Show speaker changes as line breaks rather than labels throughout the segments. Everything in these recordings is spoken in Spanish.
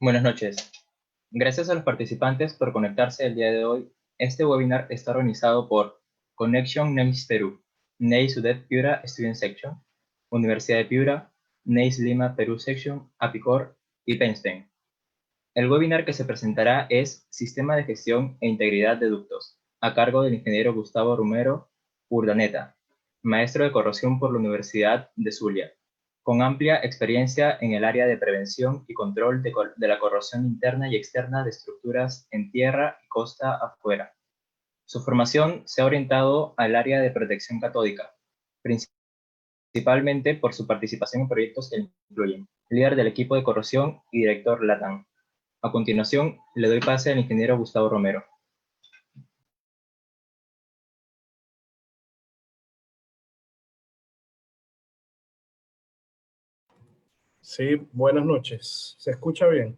Buenas noches. Gracias a los participantes por conectarse el día de hoy. Este webinar está organizado por Connection NEIS Perú, NEIS UDEP Piura Student Section, Universidad de Piura, NEIS Lima Perú Section, APICOR y Penstein. El webinar que se presentará es Sistema de Gestión e Integridad de Ductos, a cargo del ingeniero Gustavo Romero Urdaneta, maestro de corrosión por la Universidad de Zulia, con amplia experiencia en el área de prevención y control de la corrosión interna y externa de estructuras en tierra y costa afuera. Su formación se ha orientado al área de protección catódica, principalmente por su participación en proyectos que incluyen líder del equipo de corrosión y director LATAM. A continuación, le doy pase al ingeniero Gustavo Romero.
Sí, buenas noches. ¿Se escucha bien?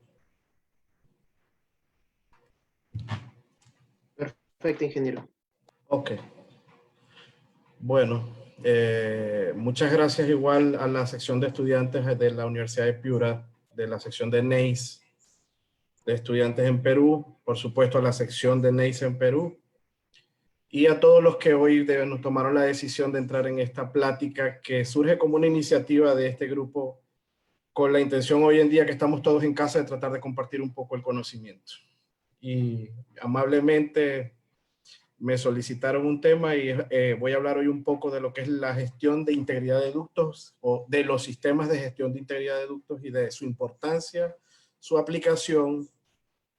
Perfecto, ingeniero.
Ok. Bueno, muchas gracias igual a la sección de estudiantes de la Universidad de Piura, de la sección de NEIS, de estudiantes en Perú, por supuesto a la sección de NEIS en Perú, y a todos los que hoy nos tomaron la decisión de entrar en esta plática que surge como una iniciativa de este grupo con la intención hoy en día que estamos todos en casa de tratar de compartir un poco el conocimiento. Y amablemente me solicitaron un tema y voy a hablar hoy un poco de lo que es la gestión de integridad de ductos o de los sistemas de gestión de integridad de ductos y de su importancia, su aplicación.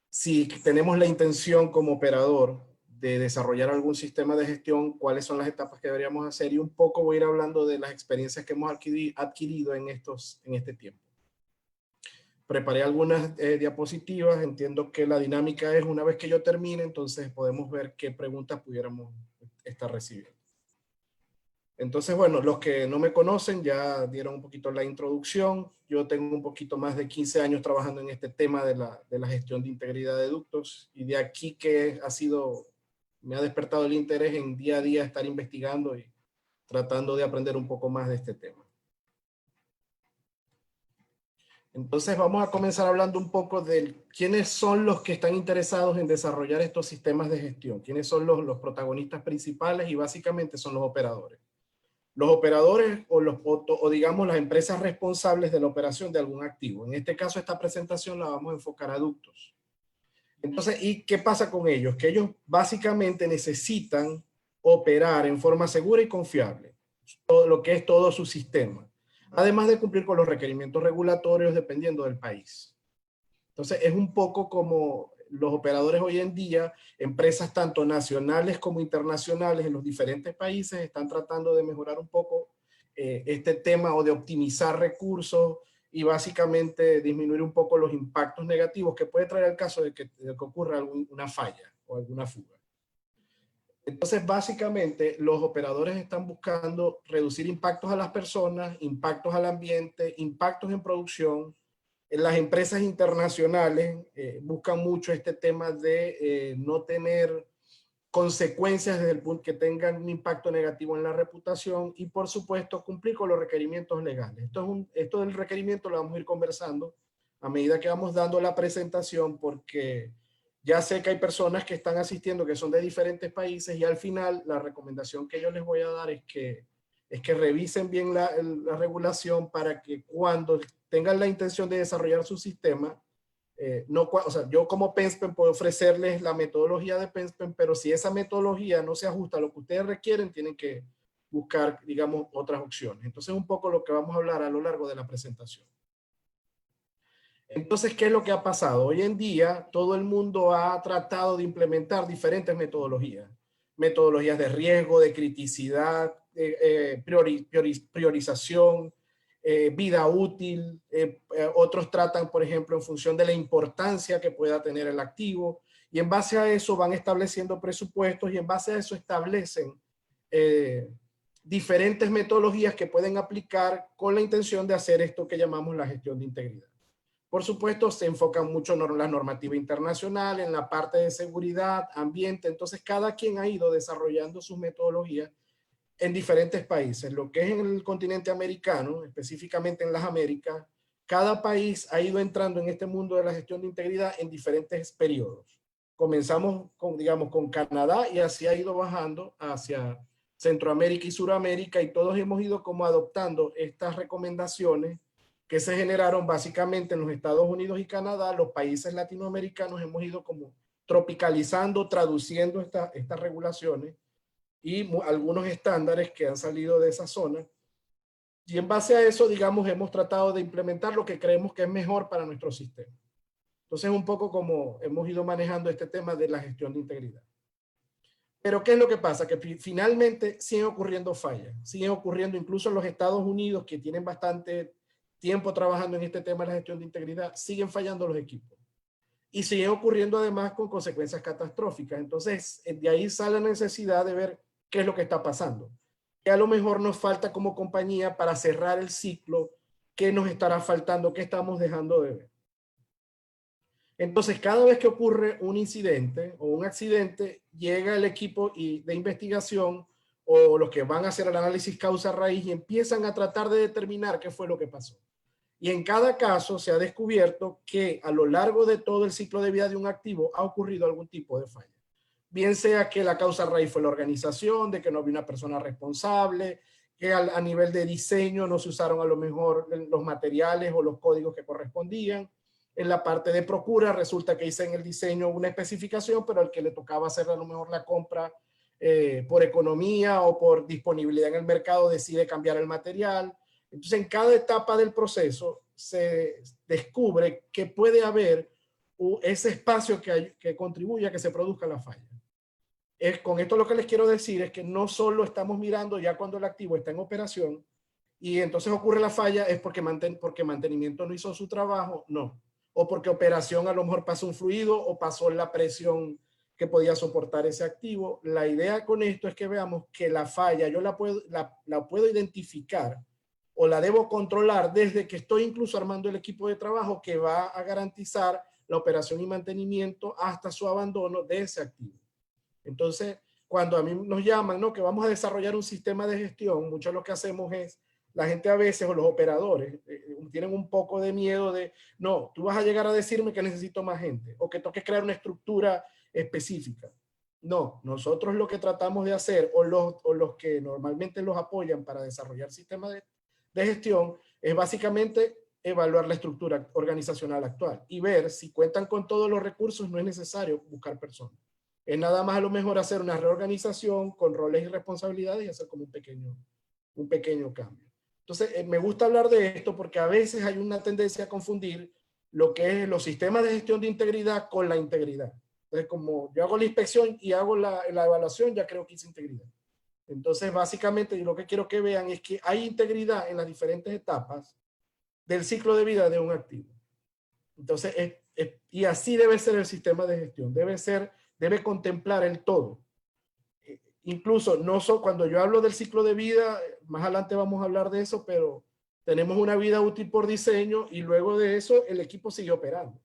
Si tenemos la intención como operador de desarrollar algún sistema de gestión, cuáles son las etapas que deberíamos hacer y un poco voy a ir hablando de las experiencias que hemos adquirido en este tiempo. Preparé algunas diapositivas, entiendo que la dinámica es una vez que yo termine, entonces podemos ver qué preguntas pudiéramos estar recibiendo. Entonces, bueno, los que no me conocen ya dieron un poquito la introducción. Yo tengo un poquito más de 15 años trabajando en este tema de la gestión de integridad de ductos y de aquí que me ha despertado el interés en día a día estar investigando y tratando de aprender un poco más de este tema. Entonces vamos a comenzar hablando un poco de quiénes son los que están interesados en desarrollar estos sistemas de gestión, quiénes son los protagonistas principales y básicamente son los operadores. Los operadores o digamos las empresas responsables de la operación de algún activo. En este caso esta presentación la vamos a enfocar a ductos. Entonces, ¿y qué pasa con ellos? Que ellos básicamente necesitan operar en forma segura y confiable, todo lo que es todo su sistema, además de cumplir con los requerimientos regulatorios dependiendo del país. Entonces es un poco como los operadores hoy en día, empresas tanto nacionales como internacionales en los diferentes países están tratando de mejorar un poco este tema o de optimizar recursos y básicamente disminuir un poco los impactos negativos que puede traer el caso de que ocurra alguna falla o alguna fuga. Entonces, básicamente, los operadores están buscando reducir impactos a las personas, impactos al ambiente, impactos en producción. Las empresas internacionales buscan mucho este tema de no tener consecuencias desde el punto que tengan un impacto negativo en la reputación y, por supuesto, cumplir con los requerimientos legales. Esto del requerimiento lo vamos a ir conversando a medida que vamos dando la presentación porque ya sé que hay personas que están asistiendo que son de diferentes países y al final la recomendación que yo les voy a dar es que revisen bien la regulación para que cuando tengan la intención de desarrollar su sistema, o sea, yo como PenSpen puedo ofrecerles la metodología de PenSpen, pero si esa metodología no se ajusta a lo que ustedes requieren, tienen que buscar, digamos, otras opciones. Entonces, un poco lo que vamos a hablar a lo largo de la presentación. Entonces, ¿qué es lo que ha pasado? Hoy en día, todo el mundo ha tratado de implementar diferentes metodologías. Metodologías de riesgo, de criticidad, priorización, vida útil. Otros tratan, por ejemplo, en función de la importancia que pueda tener el activo. Y en base a eso van estableciendo presupuestos y en base a eso establecen diferentes metodologías que pueden aplicar con la intención de hacer esto que llamamos la gestión de integridad. Por supuesto, se enfocan mucho en la normativa internacional, en la parte de seguridad, ambiente. Entonces, cada quien ha ido desarrollando sus metodologías en diferentes países. Lo que es en el continente americano, específicamente en las Américas, cada país ha ido entrando en este mundo de la gestión de integridad en diferentes periodos. Comenzamos con, digamos, con Canadá y así ha ido bajando hacia Centroamérica y Suramérica, y todos hemos ido como adoptando estas recomendaciones que se generaron básicamente en los Estados Unidos y Canadá. Los países latinoamericanos hemos ido como tropicalizando, traduciendo estas regulaciones y algunos estándares que han salido de esa zona. Y en base a eso, digamos, hemos tratado de implementar lo que creemos que es mejor para nuestro sistema. Entonces, un poco como hemos ido manejando este tema de la gestión de integridad. Pero, ¿qué es lo que pasa? Que finalmente siguen ocurriendo fallas. Siguen ocurriendo incluso en los Estados Unidos, que tienen bastante tiempo trabajando en este tema de la gestión de integridad, siguen fallando los equipos. Y siguen ocurriendo además con consecuencias catastróficas. Entonces, de ahí sale la necesidad de ver qué es lo que está pasando. Que a lo mejor nos falta como compañía para cerrar el ciclo, qué nos estará faltando, qué estamos dejando de ver. Entonces, cada vez que ocurre un incidente o un accidente, llega el equipo de investigación o los que van a hacer el análisis causa-raíz y empiezan a tratar de determinar qué fue lo que pasó. Y en cada caso se ha descubierto que a lo largo de todo el ciclo de vida de un activo ha ocurrido algún tipo de falla. Bien sea que la causa raíz fue la organización, de que no había una persona responsable, que a nivel de diseño no se usaron a lo mejor los materiales o los códigos que correspondían. En la parte de procura resulta que hice en el diseño una especificación, pero al que le tocaba hacer a lo mejor la compra por economía o por disponibilidad en el mercado decide cambiar el material. Entonces, en cada etapa del proceso se descubre que puede haber ese espacio que contribuye a que se produzca la falla. Con esto lo que les quiero decir es que no solo estamos mirando ya cuando el activo está en operación y entonces ocurre la falla, es porque mantenimiento no hizo su trabajo, no. O porque operación a lo mejor pasó un fluido o pasó la presión que podía soportar ese activo. La idea con esto es que veamos que la falla yo la puedo identificar o la debo controlar desde que estoy incluso armando el equipo de trabajo que va a garantizar la operación y mantenimiento hasta su abandono de ese activo. Entonces, cuando a mí nos llaman, ¿no?, que vamos a desarrollar un sistema de gestión, mucho lo que hacemos es, la gente a veces o los operadores tienen un poco de miedo de, no, tú vas a llegar a decirme que necesito más gente o que tengo que crear una estructura específica. No, nosotros lo que tratamos de hacer o los que normalmente los apoyan para desarrollar sistemas de gestión es básicamente evaluar la estructura organizacional actual y ver si cuentan con todos los recursos, no es necesario buscar personas. Es nada más a lo mejor hacer una reorganización con roles y responsabilidades y hacer como un pequeño cambio. Entonces, me gusta hablar de esto porque a veces hay una tendencia a confundir lo que es los sistemas de gestión de integridad con la integridad. Entonces, como yo hago la inspección y hago la evaluación, ya creo que hice integridad. Entonces, básicamente, yo lo que quiero que vean es que hay integridad en las diferentes etapas del ciclo de vida de un activo. Entonces, y así debe ser el sistema de gestión. Debe contemplar el todo. Incluso cuando yo hablo del ciclo de vida, más adelante vamos a hablar de eso, pero tenemos una vida útil por diseño y luego de eso el equipo sigue operando.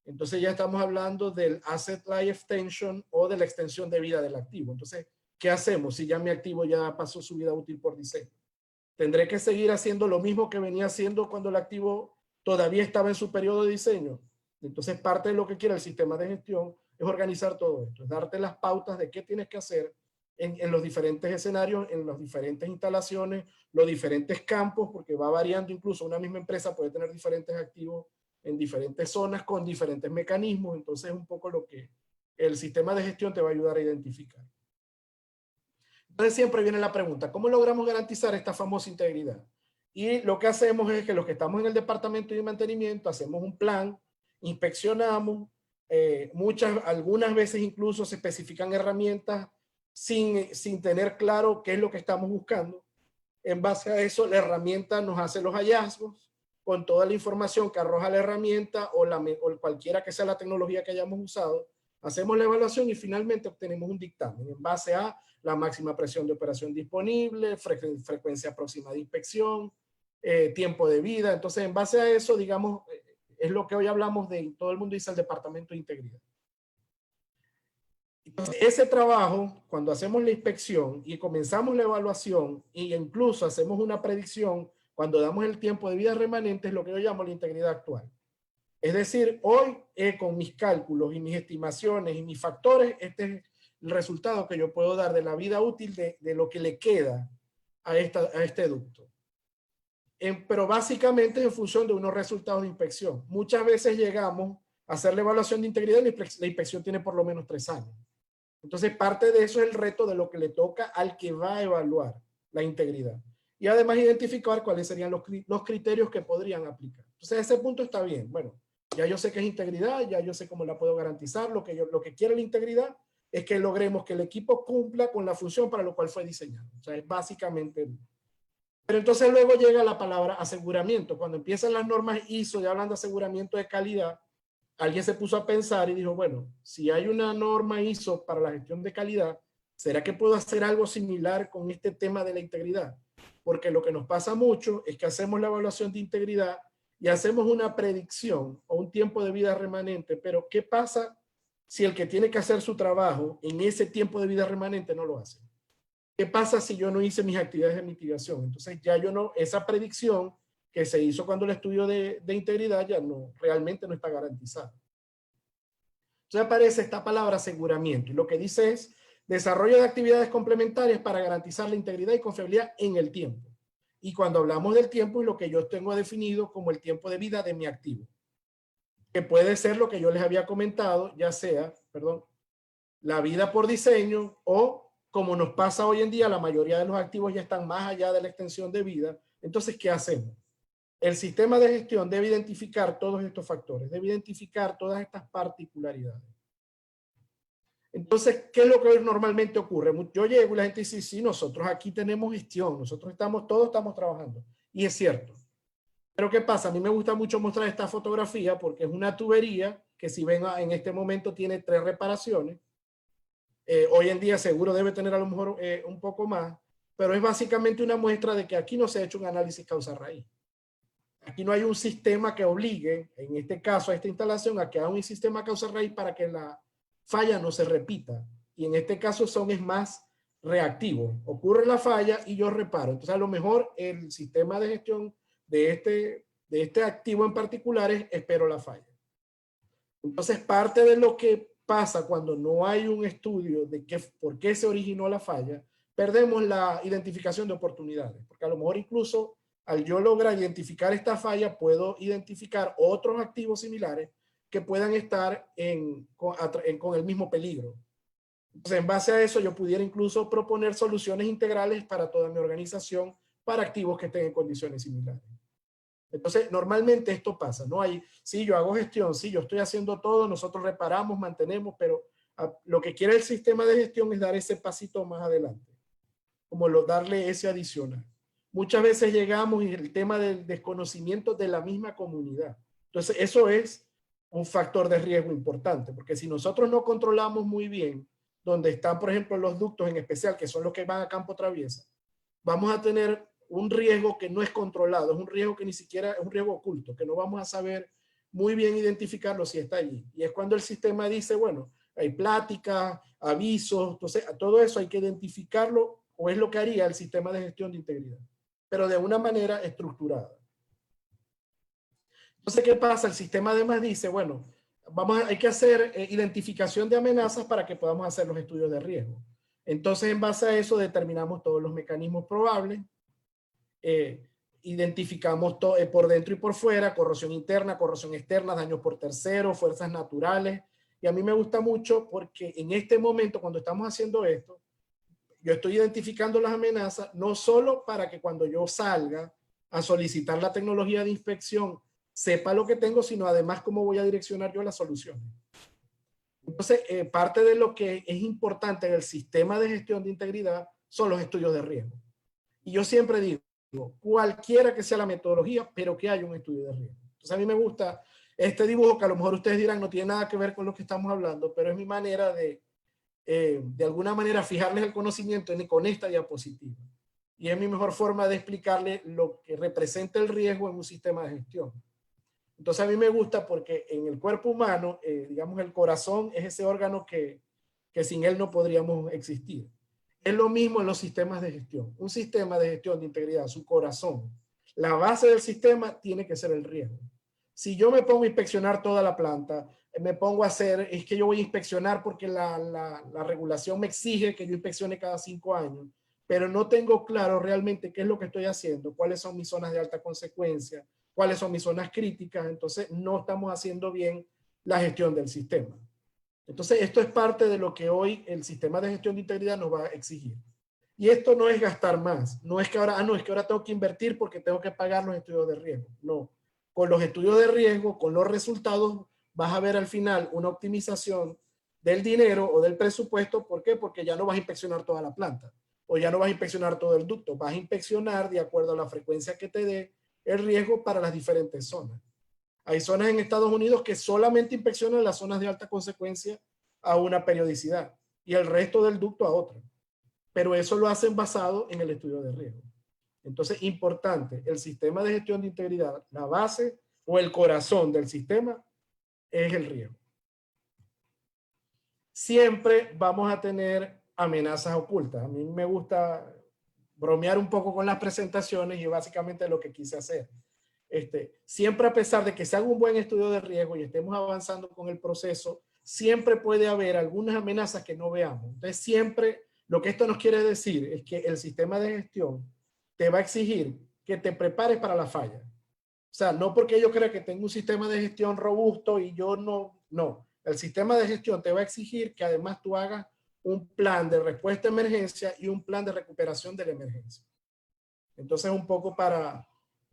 Entonces ya estamos hablando del asset life extension o de la extensión de vida del activo. Entonces, ¿qué hacemos si ya mi activo ya pasó su vida útil por diseño? ¿Tendré que seguir haciendo lo mismo que venía haciendo cuando el activo todavía estaba en su periodo de diseño? Entonces, parte de lo que quiere el sistema de gestión es organizar todo esto, es darte las pautas de qué tienes que hacer en los diferentes escenarios, en las diferentes instalaciones, los diferentes campos, porque va variando, incluso una misma empresa puede tener diferentes activos en diferentes zonas con diferentes mecanismos. Entonces, es un poco lo que el sistema de gestión te va a ayudar a identificar. Entonces siempre viene la pregunta, ¿cómo logramos garantizar esta famosa integridad? Y lo que hacemos es que los que estamos en el departamento de mantenimiento hacemos un plan, inspeccionamos, algunas veces incluso se especifican herramientas sin tener claro qué es lo que estamos buscando. En base a eso, la herramienta nos hace los hallazgos con toda la información que arroja la herramienta o cualquiera que sea la tecnología que hayamos usado. Hacemos la evaluación y finalmente obtenemos un dictamen en base a la máxima presión de operación disponible, frecuencia próxima de inspección, tiempo de vida. Entonces, en base a eso, digamos, es lo que hoy hablamos de, todo el mundo dice el departamento de integridad. Entonces, ese trabajo, cuando hacemos la inspección y comenzamos la evaluación e incluso hacemos una predicción cuando damos el tiempo de vida remanente, es lo que yo llamo la integridad actual. Es decir, hoy con mis cálculos y mis estimaciones y mis factores, este es el resultado que yo puedo dar de la vida útil de lo que le queda a este ducto. Pero básicamente en función de unos resultados de inspección. Muchas veces llegamos a hacer la evaluación de integridad y la inspección tiene por lo menos 3 años. Entonces parte de eso es el reto de lo que le toca al que va a evaluar la integridad. Y además identificar cuáles serían los criterios que podrían aplicar. Entonces ese punto está bien. Bueno, ya yo sé qué es integridad, ya yo sé cómo la puedo garantizar. Lo que quiere la integridad es que logremos que el equipo cumpla con la función para lo cual fue diseñado. O sea, es básicamente... Pero entonces luego llega la palabra aseguramiento. Cuando empiezan las normas ISO ya hablan de aseguramiento de calidad, alguien se puso a pensar y dijo, bueno, si hay una norma ISO para la gestión de calidad, ¿será que puedo hacer algo similar con este tema de la integridad? Porque lo que nos pasa mucho es que hacemos la evaluación de integridad y hacemos una predicción o un tiempo de vida remanente, pero ¿qué pasa si el que tiene que hacer su trabajo en ese tiempo de vida remanente no lo hace? ¿Qué pasa si yo no hice mis actividades de mitigación? Entonces ya yo no, esa predicción que se hizo cuando el estudio de integridad ya no, realmente no está garantizada. Entonces aparece esta palabra aseguramiento y lo que dice es desarrollo de actividades complementarias para garantizar la integridad y confiabilidad en el tiempo. Y cuando hablamos del tiempo es lo que yo tengo definido como el tiempo de vida de mi activo. Que puede ser lo que yo les había comentado, ya sea, perdón, la vida por diseño o como nos pasa hoy en día, la mayoría de los activos ya están más allá de la extensión de vida. Entonces, ¿qué hacemos? El sistema de gestión debe identificar todos estos factores, debe identificar todas estas particularidades. Entonces, ¿qué es lo que normalmente ocurre? Yo llego y la gente dice, sí, nosotros aquí tenemos gestión, nosotros todos estamos trabajando. Y es cierto. Pero ¿qué pasa? A mí me gusta mucho mostrar esta fotografía porque es una tubería que si ven en este momento tiene 3 reparaciones. Hoy en día seguro debe tener a lo mejor un poco más, pero es básicamente una muestra de que aquí no se ha hecho un análisis causa-raíz. Aquí no hay un sistema que obligue, en este caso a esta instalación, a que haga un sistema causa-raíz para que la falla no se repita. Y en este caso es más reactivo. Ocurre la falla y yo reparo. Entonces a lo mejor el sistema de gestión de este activo en particular es espero la falla. Entonces parte de lo que pasa cuando no hay un estudio de por qué se originó la falla, perdemos la identificación de oportunidades, porque a lo mejor incluso al yo lograr identificar esta falla, puedo identificar otros activos similares que puedan estar con el mismo peligro. Entonces, en base a eso, yo pudiera incluso proponer soluciones integrales para toda mi organización para activos que estén en condiciones similares. Entonces, normalmente esto pasa, ¿no? Sí, yo hago gestión, sí, yo estoy haciendo todo, nosotros reparamos, mantenemos, pero lo que quiere el sistema de gestión es dar ese pasito más adelante, como darle ese adicional. Muchas veces llegamos y el tema del desconocimiento de la misma comunidad. Entonces, eso es un factor de riesgo importante, porque si nosotros no controlamos muy bien donde están, por ejemplo, los ductos en especial, que son los que van a campo traviesa, vamos a tener un riesgo que no es controlado, es un riesgo que ni siquiera es un riesgo oculto, que no vamos a saber muy bien identificarlo si está allí. Y es cuando el sistema dice, bueno, hay pláticas, avisos, entonces a todo eso hay que identificarlo, o es lo que haría el sistema de gestión de integridad, pero de una manera estructurada. Entonces, ¿qué pasa? El sistema además dice, bueno, hay que hacer identificación de amenazas para que podamos hacer los estudios de riesgo. Entonces, en base a eso, determinamos todos los mecanismos probables, identificamos por dentro y por fuera, corrosión interna, corrosión externa, daños por terceros, fuerzas naturales. Y a mí me gusta mucho porque en este momento, cuando estamos haciendo esto, yo estoy identificando las amenazas, no solo para que cuando yo salga a solicitar la tecnología de inspección, sepa lo que tengo, sino además cómo voy a direccionar yo las soluciones. Entonces, parte de lo que es importante en el sistema de gestión de integridad son los estudios de riesgo. Y yo siempre digo, cualquiera que sea la metodología, pero que haya un estudio de riesgo. Entonces, a mí me gusta este dibujo que a lo mejor ustedes dirán no tiene nada que ver con lo que estamos hablando, pero es mi manera de alguna manera fijarles el conocimiento con esta diapositiva. Y es mi mejor forma de explicarles lo que representa el riesgo en un sistema de gestión. Entonces a mí me gusta porque en el cuerpo humano, digamos, el corazón es ese órgano que sin él no podríamos existir. Es lo mismo en los sistemas de gestión. Un sistema de gestión de integridad, su corazón, La base del sistema tiene que ser el riesgo. Si yo me pongo a inspeccionar toda la planta, me pongo a hacer, es que yo voy a inspeccionar porque la regulación me exige que yo inspeccione cada 5 años, pero no tengo claro realmente qué es lo que estoy haciendo, cuáles son mis zonas de alta consecuencia, cuáles son mis zonas críticas, entonces no estamos haciendo bien la gestión del sistema. Entonces esto es parte de lo que hoy el sistema de gestión de integridad nos va a exigir. Y esto no es gastar más, no es que ahora, no, es que ahora tengo que invertir porque tengo que pagar los estudios de riesgo, no. Con los estudios de riesgo, con los resultados, vas a ver al final una optimización del dinero o del presupuesto. ¿Por qué? Porque ya no vas a inspeccionar toda la planta o ya no vas a inspeccionar todo el ducto, vas a inspeccionar de acuerdo a la frecuencia que te dé el riesgo para las diferentes zonas. Hay zonas en Estados Unidos que solamente inspeccionan las zonas de alta consecuencia a una periodicidad y el resto del ducto a otra. Pero eso lo hacen basado en el estudio de riesgo. Entonces, importante, el sistema de gestión de integridad, la base o el corazón del sistema es el riesgo. Siempre vamos a tener amenazas ocultas. A mí me gusta bromear un poco con las presentaciones y básicamente lo que quise hacer. Siempre, a pesar de que se haga un buen estudio de riesgo y estemos avanzando con el proceso, siempre puede haber algunas amenazas que no veamos. Entonces, siempre lo que esto nos quiere decir es que el sistema de gestión te va a exigir que te prepares para la falla. O sea, no porque yo crea que tengo un sistema de gestión robusto y yo no. El sistema de gestión te va a exigir que además tú hagas un plan de respuesta a emergencia y un plan de recuperación de la emergencia. Entonces, un poco para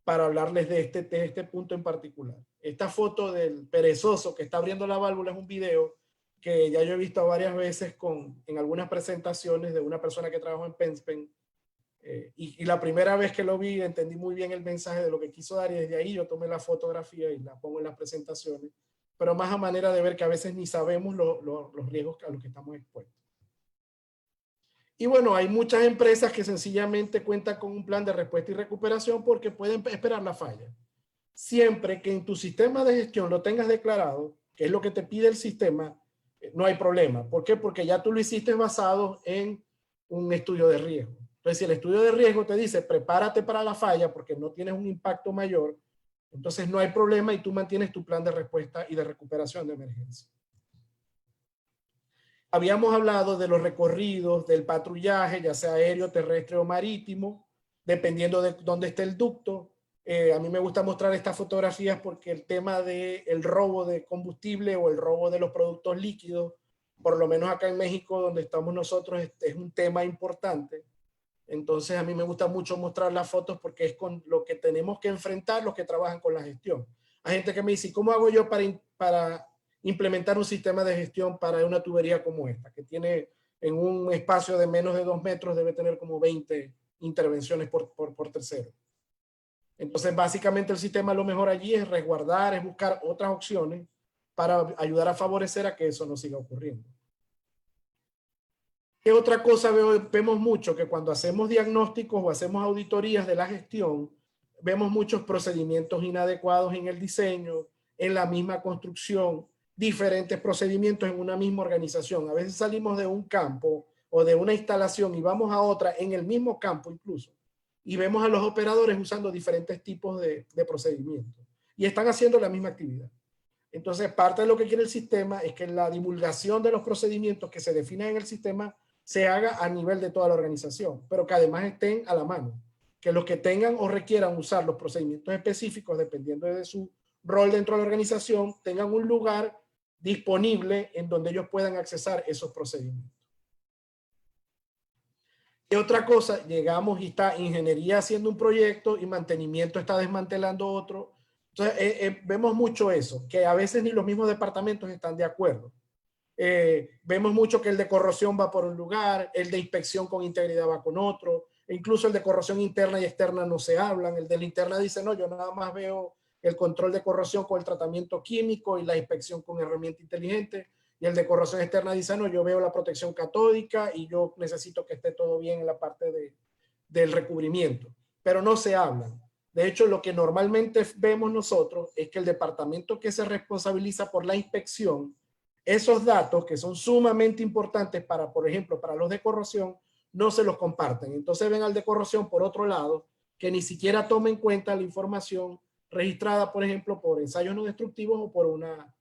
hablarles de este punto en particular. Esta foto del perezoso que está abriendo la válvula es un video que ya yo he visto varias veces en algunas presentaciones de una persona que trabajó en Pennspen. Y la primera vez que lo vi entendí muy bien el mensaje de lo que quiso dar y desde ahí yo tomé la fotografía y la pongo en las presentaciones, pero más a manera de ver que a veces ni sabemos los riesgos a los que estamos expuestos. Y bueno, hay muchas empresas que sencillamente cuentan con un plan de respuesta y recuperación porque pueden esperar la falla. Siempre que en tu sistema de gestión lo tengas declarado, que es lo que te pide el sistema, no hay problema. ¿Por qué? Porque ya tú lo hiciste basado en un estudio de riesgo. Entonces, si el estudio de riesgo te dice prepárate para la falla porque no tienes un impacto mayor, entonces no hay problema y tú mantienes tu plan de respuesta y de recuperación de emergencia. Habíamos hablado de los recorridos, del patrullaje, ya sea aéreo, terrestre o marítimo, dependiendo de dónde esté el ducto. A mí me gusta mostrar estas fotografías porque el tema del robo de combustible o el robo de los productos líquidos, por lo menos acá en México, donde estamos nosotros, es un tema importante. Entonces, a mí me gusta mucho mostrar las fotos porque es con lo que tenemos que enfrentar los que trabajan con la gestión. Hay gente que me dice, ¿cómo hago yo para implementar un sistema de gestión para una tubería como esta, que tiene en un espacio de menos de 2 metros, debe tener como 20 intervenciones por tercero? Entonces, básicamente el sistema lo mejor allí es resguardar, es buscar otras opciones para ayudar a favorecer a que eso no siga ocurriendo. ¿Qué otra cosa vemos mucho? Que cuando hacemos diagnósticos o hacemos auditorías de la gestión, vemos muchos procedimientos inadecuados en el diseño, en la misma construcción, diferentes procedimientos en una misma organización. A veces salimos de un campo o de una instalación y vamos a otra en el mismo campo incluso. Y vemos a los operadores usando diferentes tipos de procedimientos. Y están haciendo la misma actividad. Entonces, parte de lo que quiere el sistema es que la divulgación de los procedimientos que se definen en el sistema se haga a nivel de toda la organización, pero que además estén a la mano. Que los que tengan o requieran usar los procedimientos específicos, dependiendo de su rol dentro de la organización, tengan un lugar disponible en donde ellos puedan accesar esos procedimientos. Y otra cosa, llegamos y está ingeniería haciendo un proyecto y mantenimiento está desmantelando otro. Entonces, vemos mucho eso, que a veces ni los mismos departamentos están de acuerdo. Vemos mucho que el de corrosión va por un lugar, el de inspección con integridad va con otro, e incluso el de corrosión interna y externa no se hablan. El de la interna dice, no, yo nada más veo el control de corrosión con el tratamiento químico y la inspección con herramienta inteligente. Y el de corrosión externa dice, no, yo veo la protección catódica y yo necesito que esté todo bien en la parte del recubrimiento. Pero no se hablan. De hecho, lo que normalmente vemos nosotros es que el departamento que se responsabiliza por la inspección, esos datos que son sumamente importantes para, por ejemplo, para los de corrosión, no se los comparten. Entonces ven al de corrosión por otro lado, que ni siquiera toma en cuenta la información registrada, por ejemplo, por ensayos no destructivos o por una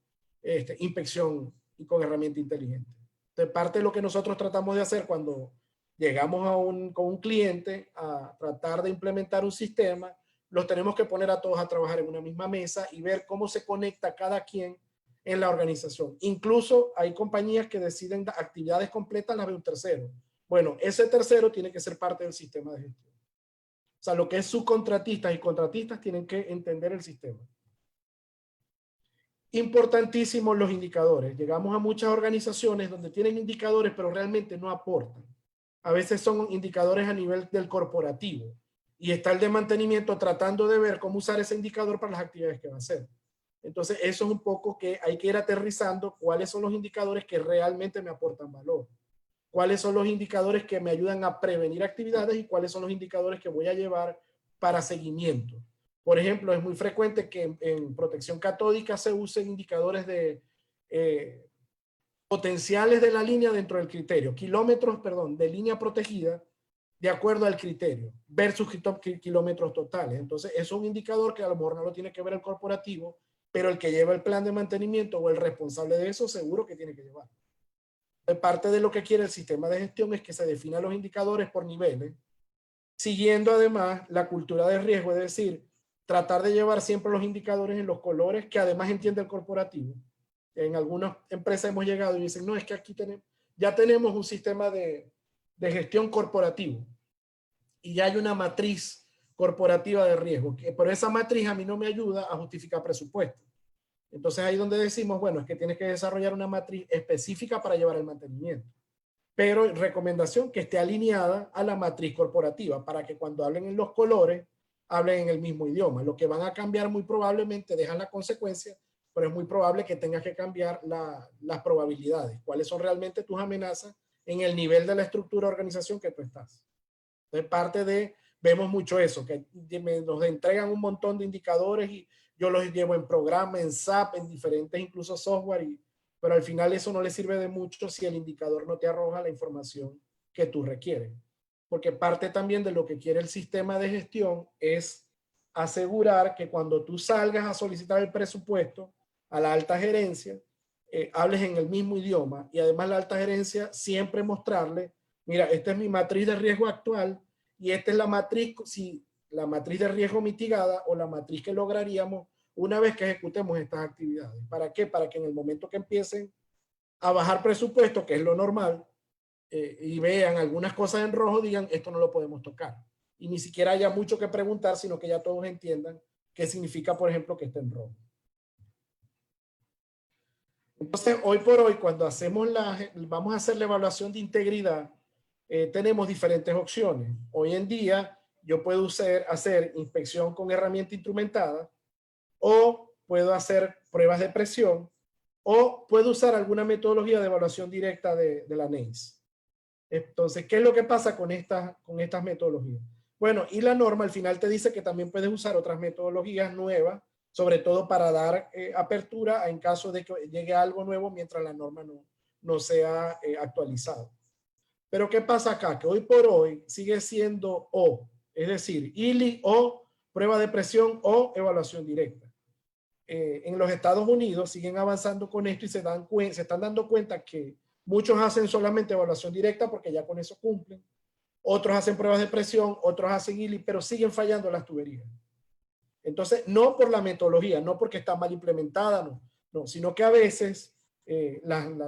inspección y con herramienta inteligente. Entonces, parte de lo que nosotros tratamos de hacer cuando llegamos con un cliente a tratar de implementar un sistema, los tenemos que poner a todos a trabajar en una misma mesa y ver cómo se conecta cada quien en la organización. Incluso hay compañías que deciden actividades completas las de un tercero. Bueno, ese tercero tiene que ser parte del sistema de gestión. O sea, lo que es subcontratistas y contratistas tienen que entender el sistema. Importantísimos los indicadores. Llegamos a muchas organizaciones donde tienen indicadores, pero realmente no aportan. A veces son indicadores a nivel del corporativo. Y está el de mantenimiento tratando de ver cómo usar ese indicador para las actividades que va a hacer. Entonces, eso es un poco que hay que ir aterrizando cuáles son los indicadores que realmente me aportan valor. Cuáles son los indicadores que me ayudan a prevenir actividades y cuáles son los indicadores que voy a llevar para seguimiento. Por ejemplo, es muy frecuente que en protección catódica se usen indicadores de potenciales de la línea dentro del criterio, kilómetros, perdón, de línea protegida de acuerdo al criterio versus kilómetros totales. Entonces, es un indicador que a lo mejor no lo tiene que ver el corporativo, pero el que lleva el plan de mantenimiento o el responsable de eso seguro que tiene que llevar. Parte de lo que quiere el sistema de gestión es que se definan los indicadores por niveles, siguiendo además la cultura de riesgo, es decir, tratar de llevar siempre los indicadores en los colores que además entiende el corporativo. En algunas empresas hemos llegado y dicen, no, es que aquí ya tenemos un sistema de gestión corporativo y ya hay una matriz corporativa de riesgo, pero esa matriz a mí no me ayuda a justificar presupuesto. Entonces ahí donde decimos, bueno, es que tienes que desarrollar una matriz específica para llevar el mantenimiento. Pero recomendación que esté alineada a la matriz corporativa para que cuando hablen en los colores, hablen en el mismo idioma. Lo que van a cambiar muy probablemente, dejan la consecuencia, pero es muy probable que tengas que cambiar las probabilidades. ¿Cuáles son realmente tus amenazas en el nivel de la estructura de organización que tú estás? Entonces, vemos mucho eso, que nos entregan un montón de indicadores y yo los llevo en programa, en SAP, en diferentes incluso software, pero al final eso no le sirve de mucho si el indicador no te arroja la información que tú requieres. Porque parte también de lo que quiere el sistema de gestión es asegurar que cuando tú salgas a solicitar el presupuesto a la alta gerencia, hables en el mismo idioma y además la alta gerencia siempre mostrarle, mira, esta es mi matriz de riesgo actual y esta es la matriz, si la matriz de riesgo mitigada o la matriz que lograríamos una vez que ejecutemos estas actividades. ¿Para qué? Para que en el momento que empiecen a bajar presupuesto, que es lo normal, y vean algunas cosas en rojo, digan, esto no lo podemos tocar. Y ni siquiera haya mucho que preguntar, sino que ya todos entiendan qué significa, por ejemplo, que esté en rojo. Entonces, hoy por hoy, cuando vamos a hacer la evaluación de integridad, tenemos diferentes opciones. Hoy en día, yo puedo hacer inspección con herramienta instrumentada, o puedo hacer pruebas de presión, o puedo usar alguna metodología de evaluación directa de la NACE. Entonces, ¿qué es lo que pasa con estas metodologías? Bueno, y la norma al final te dice que también puedes usar otras metodologías nuevas, sobre todo para dar apertura en caso de que llegue algo nuevo mientras la norma no sea actualizada. Pero ¿qué pasa acá? Que hoy por hoy sigue siendo o, es decir, ILI o prueba de presión o evaluación directa. En los Estados Unidos siguen avanzando con esto y se están dando cuenta que muchos hacen solamente evaluación directa porque ya con eso cumplen. Otros hacen pruebas de presión, otros hacen ILI, pero siguen fallando las tuberías. Entonces, no por la metodología, no porque está mal implementada, no, sino que a veces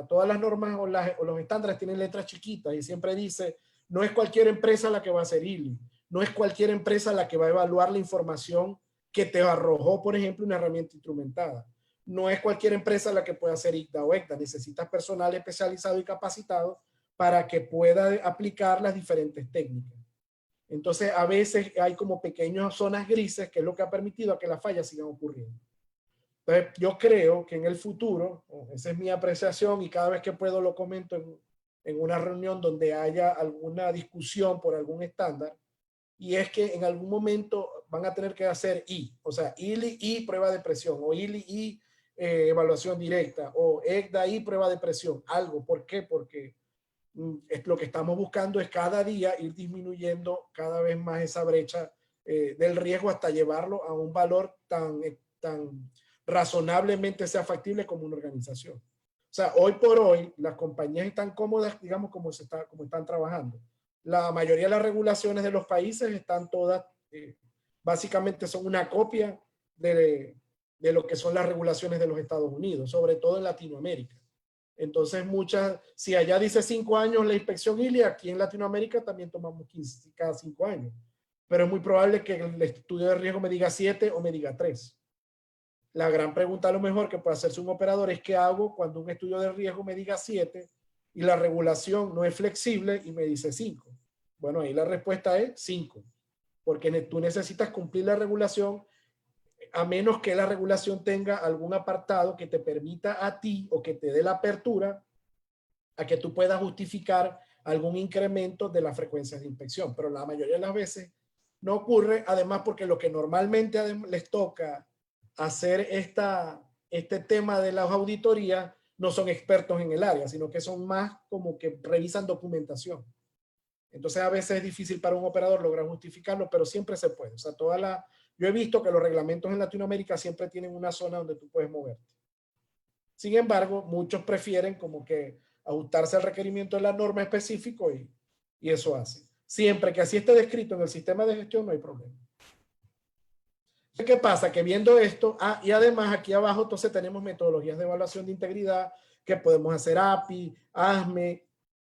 todas las normas o los estándares tienen letras chiquitas y siempre dice, no es cualquier empresa la que va a hacer ILI, no es cualquier empresa la que va a evaluar la información que te arrojó, por ejemplo, una herramienta instrumentada. No es cualquier empresa la que puede hacer ICDA o ECDA. Necesitas personal especializado y capacitado para que pueda aplicar las diferentes técnicas. Entonces, a veces hay como pequeñas zonas grises, que es lo que ha permitido a que las fallas sigan ocurriendo. Entonces, yo creo que en el futuro, esa es mi apreciación y cada vez que puedo lo comento en una reunión donde haya alguna discusión por algún estándar, y es que en algún momento van a tener que hacer o sea, ILI y prueba de presión, o ILI y evaluación directa, o ECDA y prueba de presión, algo. ¿Por qué? Porque lo que estamos buscando es cada día ir disminuyendo cada vez más esa brecha del riesgo hasta llevarlo a un valor tan razonablemente sea factible como una organización. O sea, hoy por hoy las compañías están cómodas, digamos, como están trabajando. La mayoría de las regulaciones de los países están todas, básicamente son una copia de lo que son las regulaciones de los Estados Unidos, sobre todo en Latinoamérica. Entonces, si allá dice 5 años la inspección ILI, aquí en Latinoamérica también tomamos 15 cada 5 años. Pero es muy probable que el estudio de riesgo me diga 7 o me diga 3. La gran pregunta a lo mejor que puede hacerse un operador es ¿qué hago cuando un estudio de riesgo me diga 7 y la regulación no es flexible y me dice 5? Bueno, ahí la respuesta es 5, porque tú necesitas cumplir la regulación a menos que la regulación tenga algún apartado que te permita a ti o que te dé la apertura a que tú puedas justificar algún incremento de las frecuencias de inspección. Pero la mayoría de las veces no ocurre, además porque lo que normalmente les toca hacer este tema de las auditorías no son expertos en el área, sino que son más como que revisan documentación. Entonces a veces es difícil para un operador lograr justificarlo, pero siempre se puede. O sea, yo he visto que los reglamentos en Latinoamérica siempre tienen una zona donde tú puedes moverte. Sin embargo, muchos prefieren como que ajustarse al requerimiento de la norma específico y eso hace. Siempre que así esté descrito en el sistema de gestión no hay problema. ¿Qué pasa? Que viendo esto, y además aquí abajo entonces tenemos metodologías de evaluación de integridad que podemos hacer API, ASME.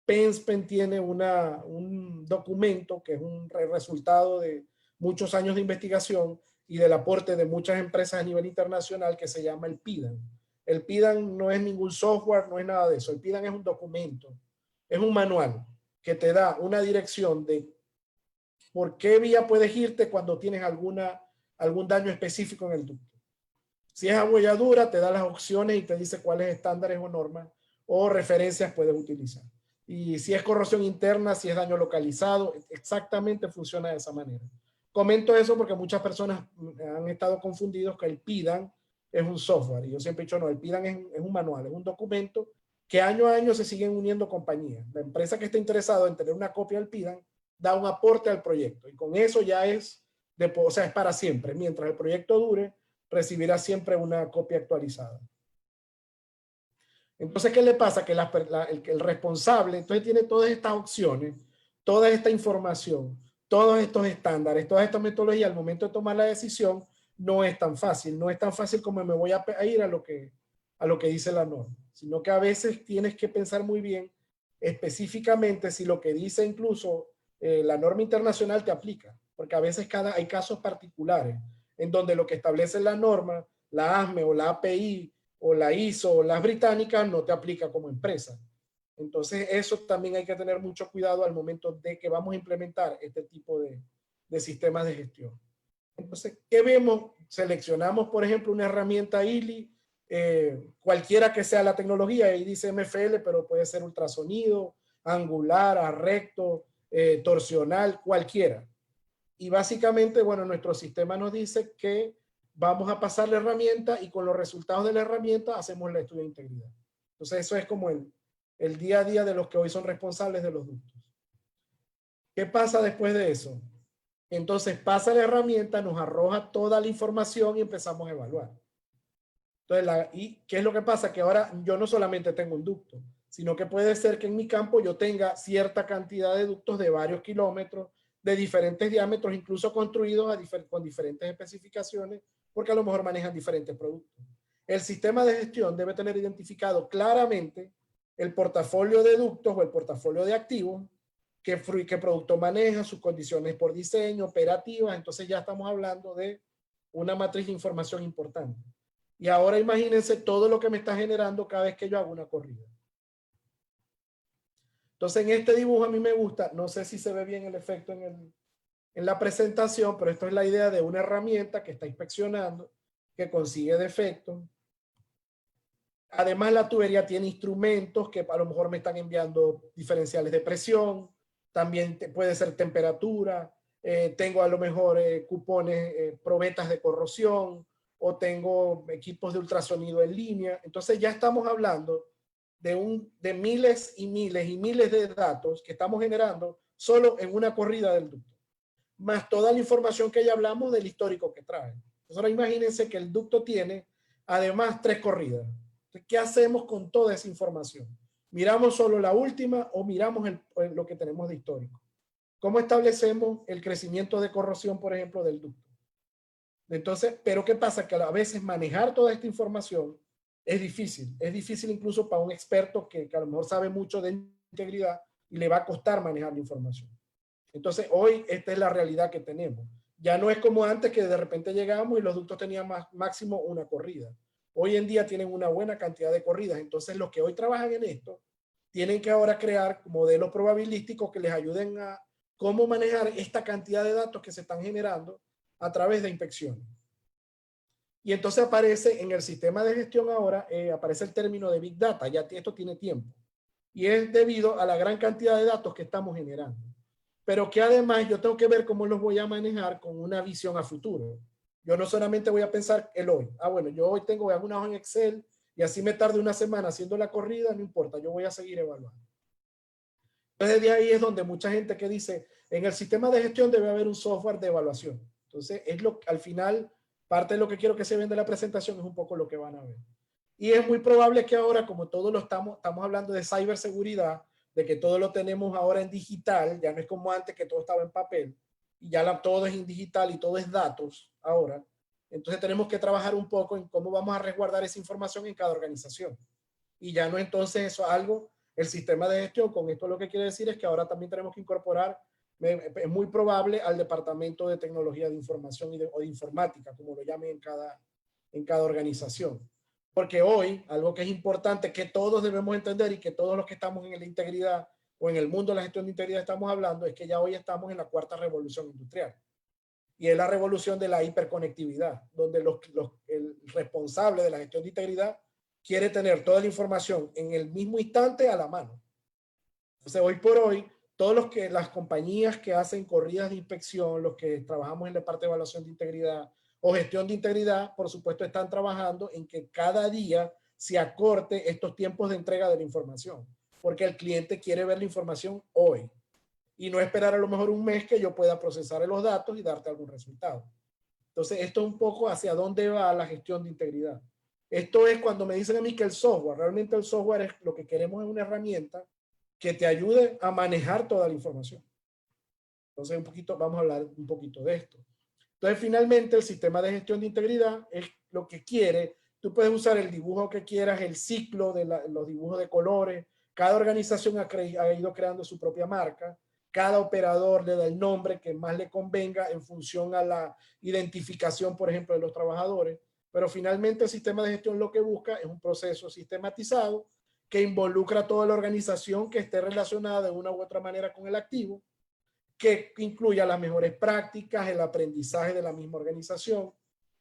PenSpen tiene un documento que es un resultado de muchos años de investigación y del aporte de muchas empresas a nivel internacional que se llama el PIDAN. El PIDAN no es ningún software, no es nada de eso. El PIDAN es un documento, es un manual que te da una dirección de por qué vía puedes irte cuando tienes algún daño específico en el ducto. Si es abolladura, te da las opciones y te dice cuáles estándares o normas o referencias puedes utilizar. Y si es corrosión interna, si es daño localizado, exactamente funciona de esa manera. Comento eso porque muchas personas han estado confundidos que el PIDAN es un software. Y yo siempre he dicho, no, el PIDAN es un manual, es un documento que año a año se siguen uniendo compañías. La empresa que esté interesada en tener una copia del PIDAN da un aporte al proyecto. Y con eso ya es para siempre. Mientras el proyecto dure, recibirá siempre una copia actualizada. Entonces, ¿qué le pasa? Que el responsable entonces tiene todas estas opciones, toda esta información, todos estos estándares, todas estas metodologías. Al momento de tomar la decisión, no es tan fácil. No es tan fácil como me voy a ir a lo que dice la norma, sino que a veces tienes que pensar muy bien específicamente si lo que dice incluso la norma internacional te aplica, porque a veces hay casos particulares en donde lo que establece la norma, la ASME o la API o la ISO o las británicas no te aplica como empresa. Entonces eso también hay que tener mucho cuidado al momento de que vamos a implementar este tipo de sistemas de gestión. Entonces, ¿qué vemos? Seleccionamos, por ejemplo, una herramienta ILI, cualquiera que sea la tecnología, ahí dice MFL, pero puede ser ultrasonido, angular, arrecto, torsional, cualquiera. Y básicamente, bueno, nuestro sistema nos dice que vamos a pasar la herramienta y con los resultados de la herramienta hacemos el estudio de integridad. Entonces eso es como el día a día de los que hoy son responsables de los ductos. ¿Qué pasa después de eso? Entonces pasa la herramienta, nos arroja toda la información y empezamos a evaluar. Entonces, ¿y qué es lo que pasa? Que ahora yo no solamente tengo un ducto, sino que puede ser que en mi campo yo tenga cierta cantidad de ductos de varios kilómetros, de diferentes diámetros, incluso construidos con diferentes especificaciones, porque a lo mejor manejan diferentes productos. El sistema de gestión debe tener identificado claramente el portafolio de ductos o el portafolio de activos, qué producto maneja, sus condiciones por diseño, operativas. Entonces ya estamos hablando de una matriz de información importante. Y ahora imagínense todo lo que me está generando cada vez que yo hago una corrida. Entonces en este dibujo a mí me gusta, no sé si se ve bien el efecto en la presentación, pero esto es la idea de una herramienta que está inspeccionando, que consigue defectos. Además la tubería tiene instrumentos que a lo mejor me están enviando diferenciales de presión, también puede ser temperatura, tengo a lo mejor cupones, probetas de corrosión, o tengo equipos de ultrasonido en línea. Entonces ya estamos hablando de miles y miles y miles de datos que estamos generando solo en una corrida del ducto. más toda la información que ya hablamos del histórico que trae. Entonces ahora imagínense que el ducto tiene además 3 corridas. Entonces, ¿qué hacemos con toda esa información? ¿Miramos solo la última o miramos lo que tenemos de histórico? ¿Cómo establecemos el crecimiento de corrosión, por ejemplo, del ducto? Entonces, pero ¿qué pasa? Que a veces manejar toda esta información es difícil incluso para un experto que a lo mejor sabe mucho de integridad y le va a costar manejar la información. Entonces, hoy esta es la realidad que tenemos. Ya no es como antes que de repente llegamos y los ductos tenían máximo una corrida. Hoy en día tienen una buena cantidad de corridas. Entonces, los que hoy trabajan en esto tienen que ahora crear modelos probabilísticos que les ayuden a cómo manejar esta cantidad de datos que se están generando a través de inspecciones. Y entonces aparece en el sistema de gestión ahora, aparece el término de Big Data, ya esto tiene tiempo. Y es debido a la gran cantidad de datos que estamos generando. Pero que además yo tengo que ver cómo los voy a manejar con una visión a futuro. Yo no solamente voy a pensar el hoy. Bueno, yo hoy voy a hacer una hoja en Excel y así me tarde una semana haciendo la corrida, no importa, yo voy a seguir evaluando. Entonces de ahí es donde mucha gente que dice, en el sistema de gestión debe haber un software de evaluación. Entonces es al final, parte de lo que quiero que se vean de la presentación es un poco lo que van a ver. Y es muy probable que ahora, como todo lo estamos hablando de ciberseguridad, de que todo lo tenemos ahora en digital, ya no es como antes que todo estaba en papel, y ya todo es en digital y todo es datos ahora. Entonces tenemos que trabajar un poco en cómo vamos a resguardar esa información en cada organización. Y ya no entonces eso algo, el sistema de gestión, con esto lo que quiere decir es que ahora también tenemos que incorporar, es muy probable, al departamento de tecnología de información o de informática, como lo llamen en cada organización. Porque hoy, algo que es importante, que todos debemos entender y que todos los que estamos en la integridad o en el mundo de la gestión de integridad estamos hablando, es que ya hoy estamos en la 4ª revolución industrial. Y es la revolución de la hiperconectividad, donde el responsable de la gestión de integridad quiere tener toda la información en el mismo instante a la mano. Entonces, hoy por hoy, las compañías que hacen corridas de inspección, los que trabajamos en la parte de evaluación de integridad o gestión de integridad, por supuesto, están trabajando en que cada día se acorte estos tiempos de entrega de la información, porque el cliente quiere ver la información hoy y no esperar a lo mejor un mes que yo pueda procesar los datos y darte algún resultado. Entonces, esto es un poco hacia dónde va la gestión de integridad. Esto es cuando me dicen a mí que el software, realmente el software es lo que queremos, es una herramienta que te ayude a manejar toda la información. Entonces, vamos a hablar un poquito de esto. Entonces, finalmente, el sistema de gestión de integridad es lo que quiere. Tú puedes usar el dibujo que quieras, el ciclo de los dibujos de colores. Cada organización ha ido creando su propia marca. Cada operador le da el nombre que más le convenga en función a la identificación, por ejemplo, de los trabajadores. Pero finalmente el sistema de gestión lo que busca es un proceso sistematizado que involucra a toda la organización que esté relacionada de una u otra manera con el activo, que incluya las mejores prácticas, el aprendizaje de la misma organización,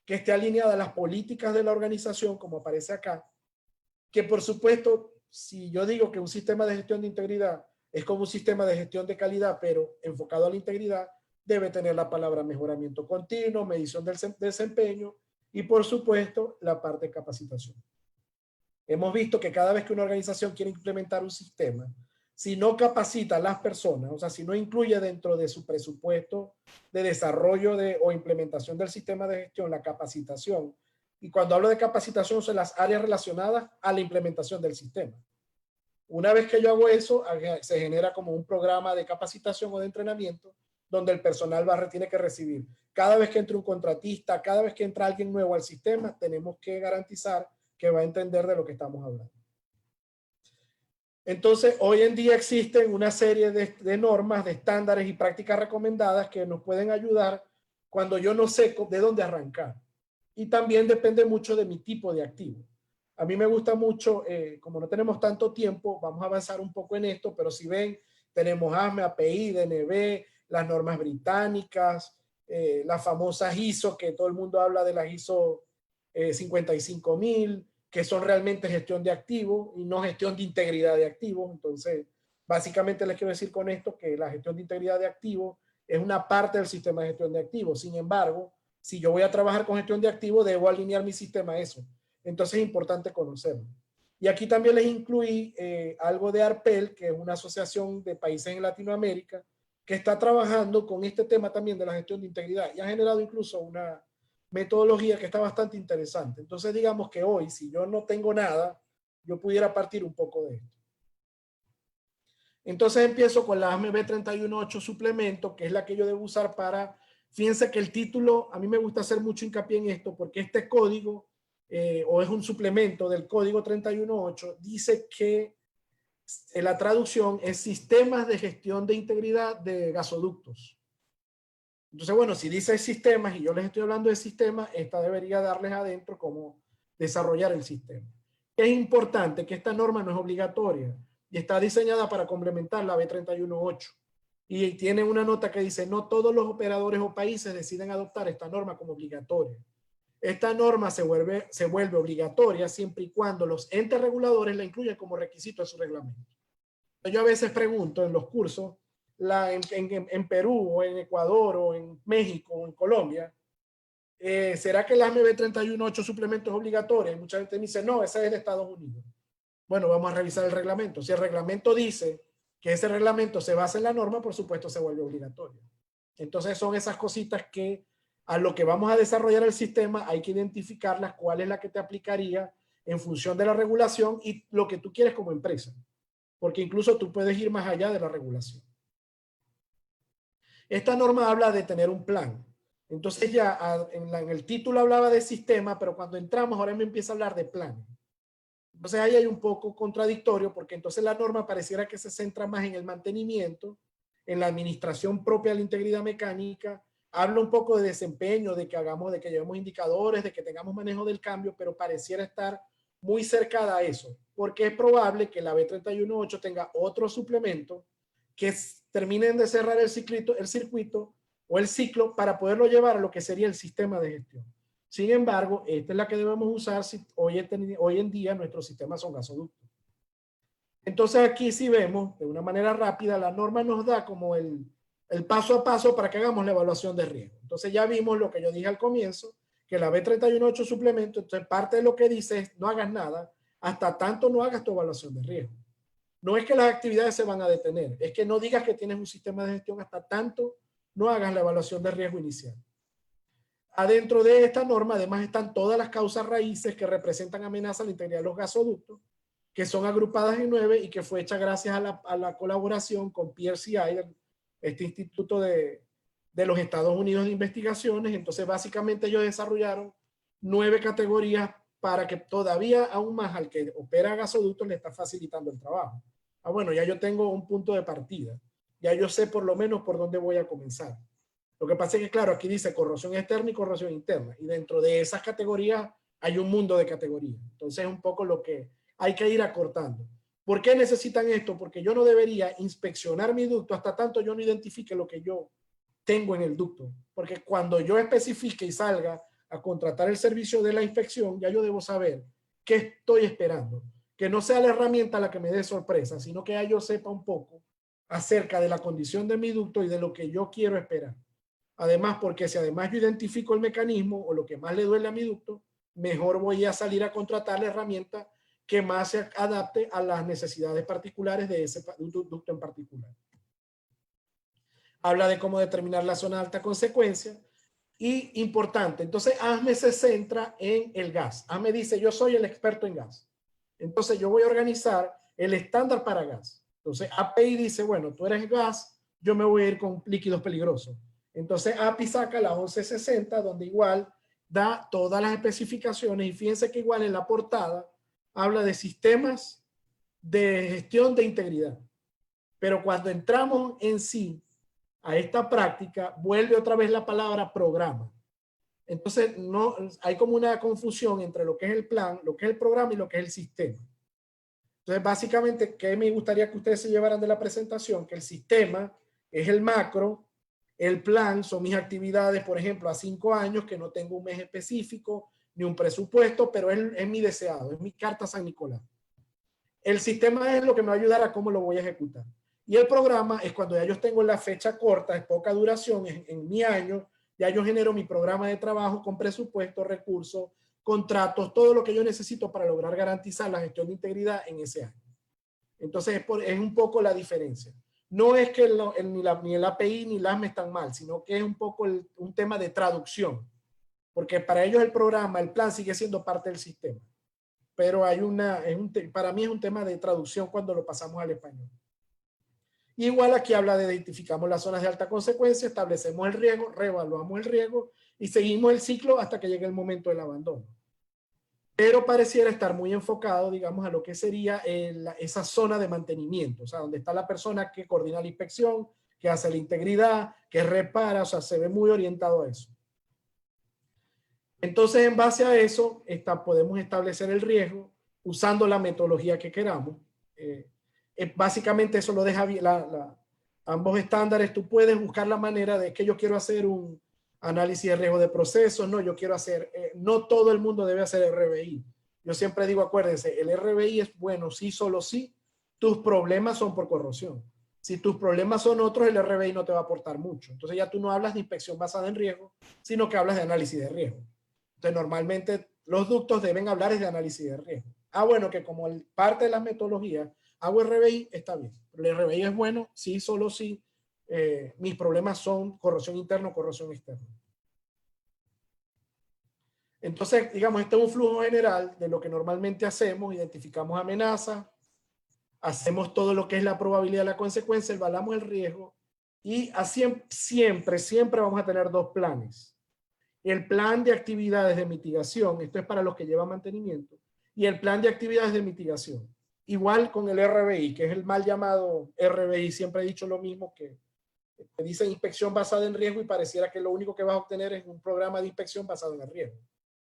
que esté alineada a las políticas de la organización, como aparece acá, que por supuesto, si yo digo que un sistema de gestión de integridad es como un sistema de gestión de calidad, pero enfocado a la integridad, debe tener la palabra mejoramiento continuo, medición del desempeño y por supuesto la parte de capacitación. Hemos visto que cada vez que una organización quiere implementar un sistema, si no capacita a las personas, o sea, si no incluye dentro de su presupuesto de desarrollo o implementación del sistema de gestión la capacitación, y cuando hablo de capacitación son las áreas relacionadas a la implementación del sistema. Una vez que yo hago eso, se genera como un programa de capacitación o de entrenamiento donde el personal tiene que recibir. Cada vez que entra un contratista, cada vez que entra alguien nuevo al sistema, tenemos que garantizar que va a entender de lo que estamos hablando. Entonces, hoy en día existen una serie de normas, de estándares y prácticas recomendadas que nos pueden ayudar cuando yo no sé de dónde arrancar. Y también depende mucho de mi tipo de activo. A mí me gusta mucho, como no tenemos tanto tiempo, vamos a avanzar un poco en esto, pero si ven, tenemos ASME, API, DNB, las normas británicas, las famosas ISO, que todo el mundo habla de las ISO 55000, que son realmente gestión de activos y no gestión de integridad de activos. Entonces, básicamente les quiero decir con esto que la gestión de integridad de activos es una parte del sistema de gestión de activos. Sin embargo, si yo voy a trabajar con gestión de activos, debo alinear mi sistema a eso. Entonces es importante conocerlo. Y aquí también les incluí algo de ARPEL, que es una asociación de países en Latinoamérica, que está trabajando con este tema también de la gestión de integridad y ha generado incluso una metodología que está bastante interesante. Entonces digamos que hoy, si yo no tengo nada, yo pudiera partir un poco de esto. Entonces empiezo con la ASME 318 suplemento, que es la que yo debo usar para, fíjense que el título, a mí me gusta hacer mucho hincapié en esto, porque este código, o es un suplemento del código 318, dice que la traducción es sistemas de gestión de integridad de gasoductos. Entonces, bueno, si dice sistemas y yo les estoy hablando de sistemas, esta debería darles adentro cómo desarrollar el sistema. Es importante que esta norma no es obligatoria y está diseñada para complementar la B318. Y tiene una nota que dice, no todos los operadores o países deciden adoptar esta norma como obligatoria. Esta norma se vuelve obligatoria siempre y cuando los entes reguladores la incluyan como requisito de su reglamento. Yo a veces pregunto en los cursos, en Perú o en Ecuador o en México o en Colombia, ¿será que la ASME 318 suplemento es obligatoria? Y mucha gente me dice, no, esa es de Estados Unidos. Bueno, vamos a revisar el reglamento. Si el reglamento dice que ese reglamento se basa en la norma, por supuesto se vuelve obligatorio. Entonces son esas cositas que a lo que vamos a desarrollar el sistema hay que identificarlas, cuál es la que te aplicaría en función de la regulación y lo que tú quieres como empresa. Porque incluso tú puedes ir más allá de la regulación. Esta norma habla de tener un plan. Entonces ya en el título hablaba de sistema, pero cuando entramos ahora me empieza a hablar de planes. Entonces ahí hay un poco contradictorio porque entonces la norma pareciera que se centra más en el mantenimiento, en la administración propia de la integridad mecánica, habla un poco de desempeño, de que llevemos indicadores, de que tengamos manejo del cambio, pero pareciera estar muy cercada a eso, porque es probable que la B318 tenga otro suplemento que terminen de cerrar el circuito o el ciclo para poderlo llevar a lo que sería el sistema de gestión. Sin embargo, esta es la que debemos usar si hoy en día nuestros sistemas son gasoductos. Entonces aquí sí vemos de una manera rápida, la norma nos da como el paso a paso para que hagamos la evaluación de riesgo. Entonces ya vimos lo que yo dije al comienzo, que la B318 suplemento, entonces parte de lo que dice es no hagas nada hasta tanto no hagas tu evaluación de riesgo. No es que las actividades se van a detener, es que no digas que tienes un sistema de gestión hasta tanto no hagas la evaluación de riesgo inicial. Adentro de esta norma además están todas las causas raíces que representan amenaza a la integridad de los gasoductos, que son agrupadas en 9 y que fue hecha gracias a la colaboración con PRCI, este instituto de los Estados Unidos de investigaciones. Entonces básicamente ellos desarrollaron 9 categorías para que todavía aún más al que opera gasoductos le está facilitando el trabajo. Bueno, ya yo tengo un punto de partida, ya yo sé por lo menos por dónde voy a comenzar. Lo que pasa es que, claro, aquí dice corrosión externa y corrosión interna, y dentro de esas categorías hay un mundo de categorías. Entonces es un poco lo que hay que ir acortando. ¿Por qué necesitan esto? Porque yo no debería inspeccionar mi ducto hasta tanto yo no identifique lo que yo tengo en el ducto. Porque cuando yo especifique y salga a contratar el servicio de la inspección, ya yo debo saber qué estoy esperando. Que no sea la herramienta la que me dé sorpresa, sino que ya yo sepa un poco acerca de la condición de mi ducto y de lo que yo quiero esperar. Además, porque si además yo identifico el mecanismo o lo que más le duele a mi ducto, mejor voy a salir a contratar la herramienta que más se adapte a las necesidades particulares de ese ducto en particular. Habla de cómo determinar la zona de alta consecuencia. Y importante, entonces ASME se centra en el gas. ASME dice, yo soy el experto en gas. Entonces yo voy a organizar el estándar para gas. Entonces API dice, bueno, tú eres gas, yo me voy a ir con líquidos peligrosos. Entonces API saca la 1160, donde igual da todas las especificaciones y fíjense que igual en la portada habla de sistemas de gestión de integridad. Pero cuando entramos en sí a esta práctica, vuelve otra vez la palabra programa. Entonces no, hay como una confusión entre lo que es el plan, lo que es el programa y lo que es el sistema. Entonces básicamente, ¿qué me gustaría que ustedes se llevaran de la presentación? Que el sistema es el macro, el plan son mis actividades, por ejemplo, a 5 años, que no tengo un mes específico ni un presupuesto, pero es mi deseado, es mi carta San Nicolás. El sistema es lo que me va a ayudar a cómo lo voy a ejecutar. Y el programa es cuando ya yo tengo la fecha corta, es poca duración, en mi año, ya yo genero mi programa de trabajo con presupuesto, recursos, contratos, todo lo que yo necesito para lograr garantizar la gestión de integridad en ese año. Entonces es un poco la diferencia. no es que ni el API ni el ASME están mal, sino que es un poco un tema de traducción, porque para ellos el programa, el plan sigue siendo parte del sistema, pero hay para mí es un tema de traducción cuando lo pasamos al español. Igual aquí habla de identificamos las zonas de alta consecuencia, establecemos el riesgo, reevaluamos el riesgo y seguimos el ciclo hasta que llegue el momento del abandono. Pero pareciera estar muy enfocado, digamos, a lo que sería esa zona de mantenimiento, o sea, donde está la persona que coordina la inspección, que hace la integridad, que repara, o sea, se ve muy orientado a eso. Entonces, en base a eso, podemos establecer el riesgo usando la metodología que queramos. Básicamente eso lo deja ambos estándares. Tú puedes buscar la manera de que yo quiero hacer un análisis de riesgo de procesos. No, yo quiero hacer, no todo el mundo debe hacer RBI. Yo siempre digo, acuérdense, el RBI es bueno, sí, solo sí. Tus problemas son por corrosión. Si tus problemas son otros, el RBI no te va a aportar mucho. Entonces ya tú no hablas de inspección basada en riesgo, sino que hablas de análisis de riesgo. Entonces normalmente los ductos deben hablar de análisis de riesgo. Bueno, que como parte de las metodologías hago RBI, está bien. Pero el RBI es bueno, sí, solo sí. Mis problemas son corrosión interna o corrosión externa. Entonces, digamos, este es un flujo general de lo que normalmente hacemos. Identificamos amenazas, hacemos todo lo que es la probabilidad de la consecuencia, evaluamos el riesgo y así siempre vamos a tener dos planes. El plan de actividades de mitigación, esto es para los que llevan mantenimiento, y el plan de actividades de mitigación. Igual con el RBI, que es el mal llamado RBI, siempre he dicho lo mismo, que dice inspección basada en riesgo y pareciera que lo único que vas a obtener es un programa de inspección basado en el riesgo.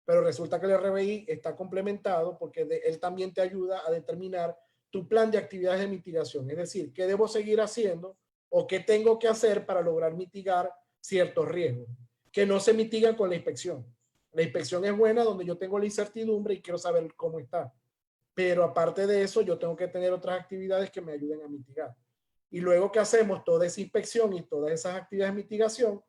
Pero resulta que el RBI está complementado porque él también te ayuda a determinar tu plan de actividades de mitigación, es decir, qué debo seguir haciendo o qué tengo que hacer para lograr mitigar ciertos riesgos que no se mitigan con la inspección. La inspección es buena donde yo tengo la incertidumbre y quiero saber cómo está. Pero aparte de eso, yo tengo que tener otras actividades que me ayuden a mitigar. Y luego que hacemos toda esa inspección y todas esas actividades de mitigación,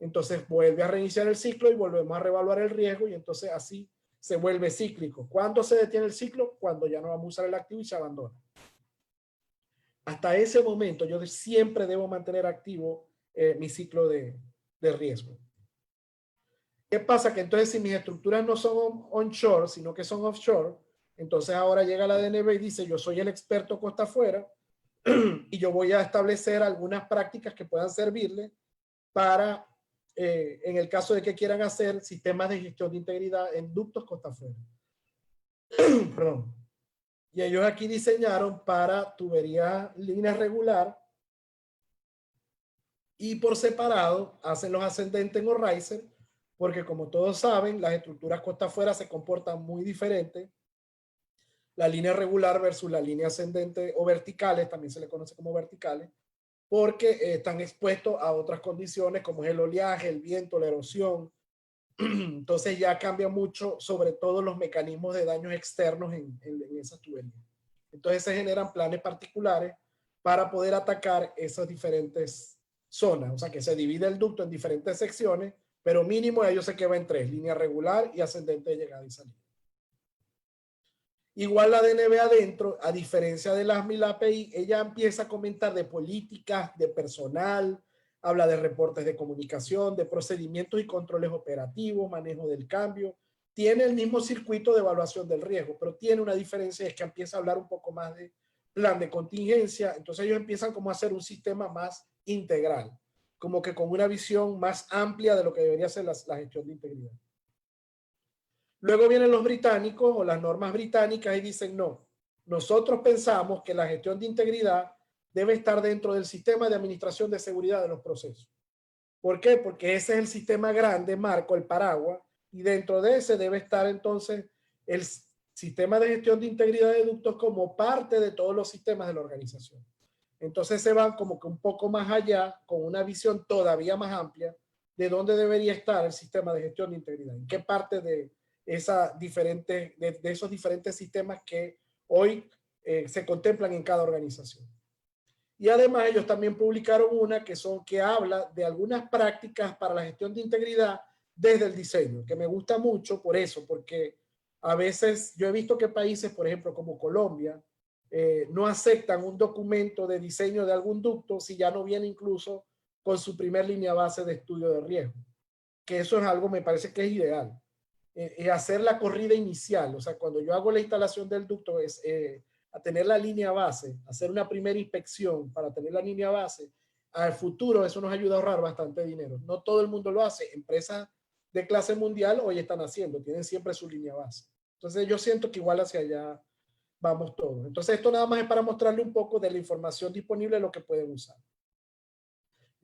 entonces vuelve a reiniciar el ciclo y volvemos a reevaluar el riesgo y entonces así se vuelve cíclico. ¿Cuándo se detiene el ciclo? Cuando ya no vamos a usar el activo y se abandona. Hasta ese momento yo siempre debo mantener activo mi ciclo de riesgo. ¿Qué pasa? Que entonces si mis estructuras no son onshore, sino que son offshore, entonces ahora llega la DNB y dice, yo soy el experto costa afuera y yo voy a establecer algunas prácticas que puedan servirle para, en el caso de que quieran hacer sistemas de gestión de integridad en ductos costa afuera. Perdón. Y ellos aquí diseñaron para tubería línea regular y por separado hacen los ascendentes en Orizer, porque como todos saben, las estructuras costa afuera se comportan muy diferente. La línea regular versus la línea ascendente o verticales, también se le conoce como verticales, porque están expuestos a otras condiciones como es el oleaje, el viento, la erosión. Entonces ya cambia mucho, sobre todo los mecanismos de daños externos en esas tuberías. Entonces se generan planes particulares para poder atacar esas diferentes zonas. O sea que se divide el ducto en diferentes secciones, pero mínimo ellos se quedan en tres, línea regular y ascendente de llegada y salida. Igual la DNB adentro, a diferencia de la ASME y la API, ella empieza a comentar de políticas, de personal, habla de reportes de comunicación, de procedimientos y controles operativos, manejo del cambio. Tiene el mismo circuito de evaluación del riesgo, pero tiene una diferencia, es que empieza a hablar un poco más de plan de contingencia. Entonces ellos empiezan como a hacer un sistema más integral, como que con una visión más amplia de lo que debería ser la gestión de integridad. Luego vienen los británicos o las normas británicas y dicen no, nosotros pensamos que la gestión de integridad debe estar dentro del sistema de administración de seguridad de los procesos. ¿Por qué? Porque ese es el sistema grande, marco, el paraguas, y dentro de ese debe estar entonces el sistema de gestión de integridad de ductos como parte de todos los sistemas de la organización. Entonces se van como que un poco más allá, con una visión todavía más amplia de dónde debería estar el sistema de gestión de integridad, en qué parte de esos diferentes sistemas que hoy se contemplan en cada organización. Y además ellos también publicaron una que habla de algunas prácticas para la gestión de integridad desde el diseño, que me gusta mucho por eso, porque a veces yo he visto que países, por ejemplo, como Colombia, no aceptan un documento de diseño de algún ducto si ya no viene incluso con su primer línea base de estudio de riesgo. Que eso es algo, me parece que es ideal. Hacer la corrida inicial, o sea, cuando yo hago la instalación del ducto, es a tener la línea base, hacer una primera inspección para tener la línea base. Al futuro eso nos ayuda a ahorrar bastante dinero. No todo el mundo lo hace. Empresas de clase mundial hoy están haciendo, tienen siempre su línea base. Entonces yo siento que igual hacia allá vamos todos. Entonces esto nada más es para mostrarle un poco de la información disponible de lo que pueden usar.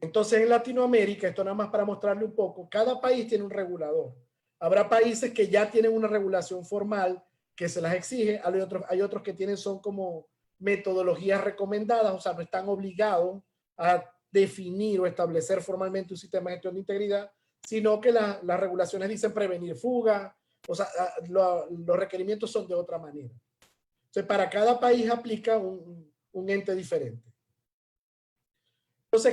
Entonces en Latinoamérica, esto nada más para mostrarle un poco, cada país tiene un regulador. Habrá países que ya tienen una regulación formal que se las exige, hay otros que tienen son como metodologías recomendadas, o sea, no están obligados a definir o establecer formalmente un sistema de gestión de integridad, sino que las regulaciones dicen prevenir fuga, o sea, los requerimientos son de otra manera. Entonces, para cada país aplica un ente diferente. Entonces,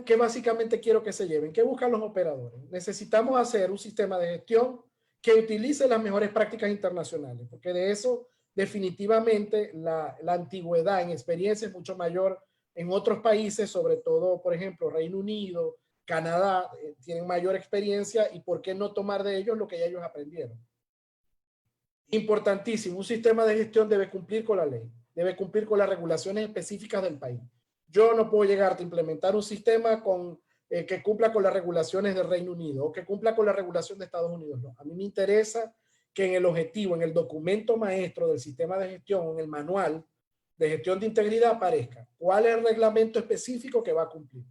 ¿qué básicamente quiero que se lleven? ¿Qué buscan los operadores? Necesitamos hacer un sistema de gestión que utilice las mejores prácticas internacionales, porque de eso definitivamente la antigüedad en experiencia es mucho mayor en otros países, sobre todo, por ejemplo, Reino Unido, Canadá, tienen mayor experiencia y por qué no tomar de ellos lo que ya ellos aprendieron. Importantísimo, un sistema de gestión debe cumplir con la ley, debe cumplir con las regulaciones específicas del país. Yo no puedo llegar a implementar un sistema que cumpla con las regulaciones del Reino Unido o que cumpla con la regulación de Estados Unidos. No. A mí me interesa que en el objetivo, en el documento maestro del sistema de gestión, en el manual de gestión de integridad aparezca cuál es el reglamento específico que va a cumplir.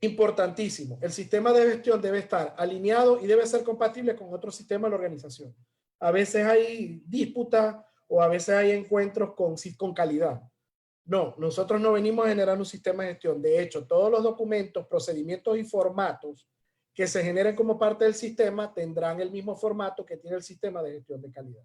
Importantísimo, el sistema de gestión debe estar alineado y debe ser compatible con otro sistema de la organización. A veces hay disputas o a veces hay encuentros con calidad. No, nosotros no venimos a generar un sistema de gestión. De hecho, todos los documentos, procedimientos y formatos que se generen como parte del sistema tendrán el mismo formato que tiene el sistema de gestión de calidad.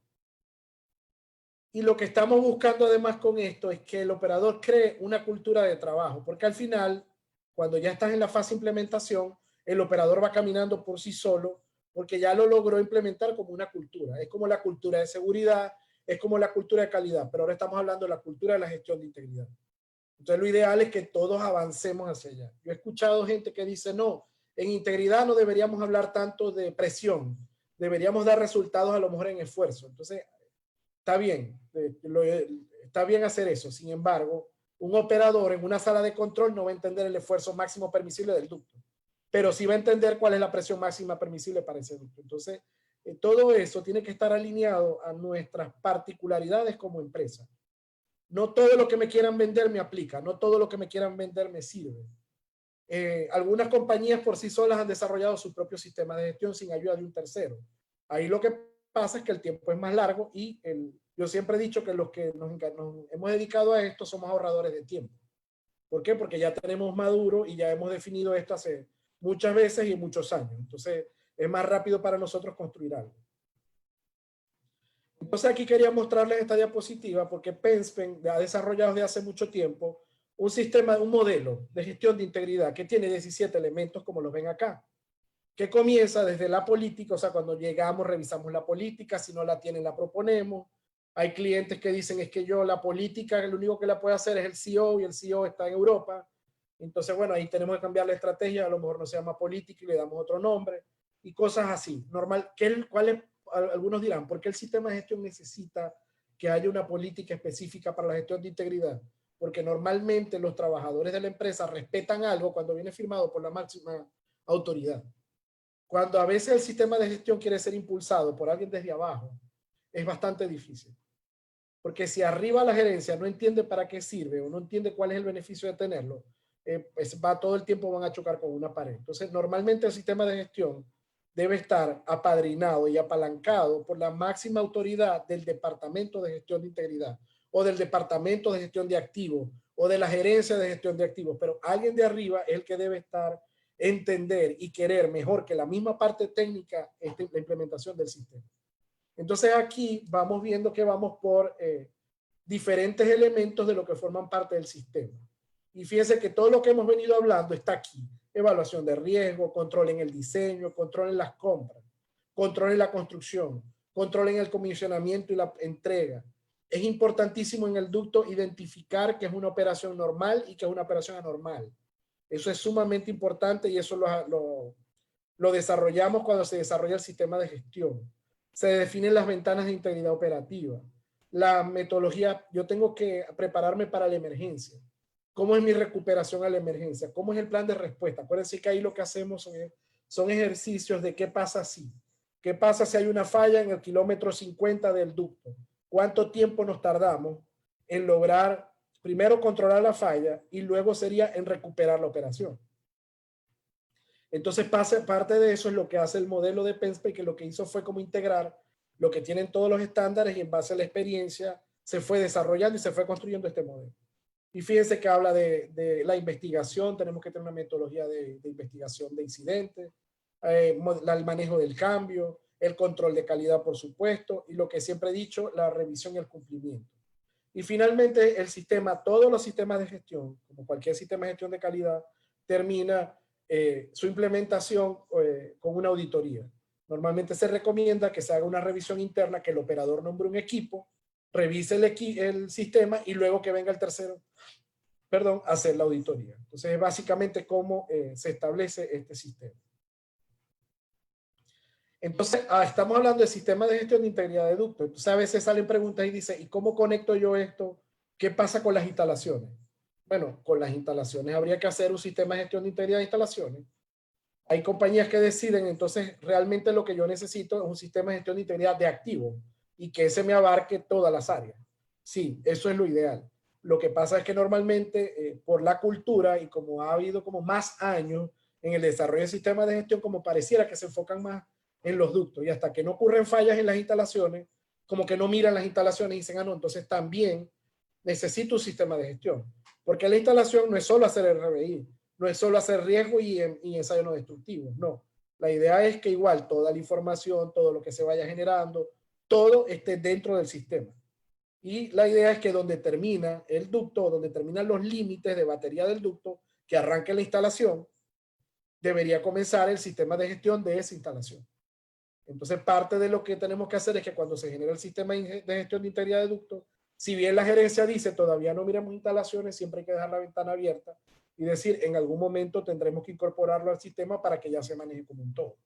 Y lo que estamos buscando además con esto es que el operador cree una cultura de trabajo, porque al final, cuando ya estás en la fase de implementación, el operador va caminando por sí solo, porque ya lo logró implementar como una cultura. Es como la cultura de seguridad, es como la cultura de calidad, pero ahora estamos hablando de la cultura de la gestión de integridad. Entonces lo ideal es que todos avancemos hacia allá. Yo he escuchado gente que dice, no, en integridad no deberíamos hablar tanto de presión, deberíamos dar resultados a lo mejor en esfuerzo. Entonces, está bien hacer eso. Sin embargo, un operador en una sala de control no va a entender el esfuerzo máximo permisible del ducto, pero sí va a entender cuál es la presión máxima permisible para ese ducto. Entonces, todo eso tiene que estar alineado a nuestras particularidades como empresa. No todo lo que me quieran vender me aplica, no todo lo que me quieran vender me sirve. Algunas compañías por sí solas han desarrollado su propio sistema de gestión sin ayuda de un tercero. Ahí lo que pasa es que el tiempo es más largo y yo siempre he dicho que los que nos hemos dedicado a esto somos ahorradores de tiempo. ¿Por qué? Porque ya tenemos maduro y ya hemos definido esto hace muchas veces y muchos años. Entonces es más rápido para nosotros construir algo. Entonces aquí quería mostrarles esta diapositiva porque Penspen ha desarrollado desde hace mucho tiempo un sistema, un modelo de gestión de integridad que tiene 17 elementos como los ven acá, que comienza desde la política, o sea, cuando llegamos revisamos la política, si no la tienen la proponemos. Hay clientes que dicen es que yo la política, el único que la puede hacer es el CEO y el CEO está en Europa. Entonces, bueno, ahí tenemos que cambiar la estrategia, a lo mejor no se llama política y le damos otro nombre y cosas así. Normal, algunos dirán, ¿por qué el sistema de gestión necesita que haya una política específica para la gestión de integridad? Porque normalmente los trabajadores de la empresa respetan algo cuando viene firmado por la máxima autoridad. Cuando a veces el sistema de gestión quiere ser impulsado por alguien desde abajo, es bastante difícil. Porque si arriba la gerencia no entiende para qué sirve o no entiende cuál es el beneficio de tenerlo, pues todo el tiempo van a chocar con una pared. Entonces, normalmente el sistema de gestión debe estar apadrinado y apalancado por la máxima autoridad del Departamento de Gestión de Integridad o del Departamento de Gestión de Activos o de la Gerencia de Gestión de Activos, pero alguien de arriba es el que debe estar, entender y querer mejor que la misma parte técnica la implementación del sistema. Entonces aquí vamos viendo que vamos por diferentes elementos de lo que forman parte del sistema. Y fíjense que todo lo que hemos venido hablando está aquí. Evaluación de riesgo, control en el diseño, control en las compras, control en la construcción, control en el comisionamiento y la entrega, Es importantísimo en el ducto identificar que es una operación normal y que es una operación anormal. Eso es sumamente importante y eso lo desarrollamos cuando se desarrolla el sistema de gestión. Se definen las ventanas de integridad operativa. La metodología, yo tengo que prepararme para la emergencia. ¿Cómo es mi recuperación a la emergencia? ¿Cómo es el plan de respuesta? Acuérdense que ahí lo que hacemos son ejercicios de qué pasa si. ¿Qué pasa si hay una falla en el kilómetro 50 del ducto? ¿Cuánto tiempo nos tardamos en lograr primero controlar la falla y luego sería en recuperar la operación? Entonces, parte de eso es lo que hace el modelo de PenSpe, que lo que hizo fue como integrar lo que tienen todos los estándares y en base a la experiencia se fue desarrollando y se fue construyendo este modelo. Y fíjense que habla de la investigación, tenemos que tener una metodología de investigación de incidentes, el manejo del cambio, el control de calidad, por supuesto, y lo que siempre he dicho, la revisión y el cumplimiento. Y finalmente, el sistema, todos los sistemas de gestión, como cualquier sistema de gestión de calidad, termina su implementación con una auditoría. Normalmente se recomienda que se haga una revisión interna, que el operador nombre un equipo, revise el sistema y luego que venga el tercero, hacer la auditoría. Entonces, es básicamente cómo se establece este sistema. Entonces, estamos hablando de sistemas de gestión de integridad de ducto. Entonces, a veces salen preguntas y dicen, ¿y cómo conecto yo esto? ¿Qué pasa con las instalaciones? Bueno, con las instalaciones habría que hacer un sistema de gestión de integridad de instalaciones. Hay compañías que deciden, entonces, realmente lo que yo necesito es un sistema de gestión de integridad de activos y que ese me abarque todas las áreas. Sí, eso es lo ideal. Lo que pasa es que normalmente, por la cultura y como ha habido como más años en el desarrollo de sistemas de gestión, como pareciera que se enfocan más en los ductos y hasta que no ocurren fallas en las instalaciones, como que no miran las instalaciones y dicen, no, entonces también necesito un sistema de gestión. Porque la instalación no es solo hacer el RBI, no es solo hacer riesgo y ensayos no destructivos, no. La idea es que igual toda la información, todo lo que se vaya generando, todo esté dentro del sistema. Y la idea es que donde termina el ducto, donde terminan los límites de batería del ducto, que arranque la instalación, debería comenzar el sistema de gestión de esa instalación. Entonces, parte de lo que tenemos que hacer es que cuando se genera el sistema de gestión de integridad de ductos, si bien la gerencia dice todavía no miremos instalaciones, siempre hay que dejar la ventana abierta y decir en algún momento tendremos que incorporarlo al sistema para que ya se maneje como un todo.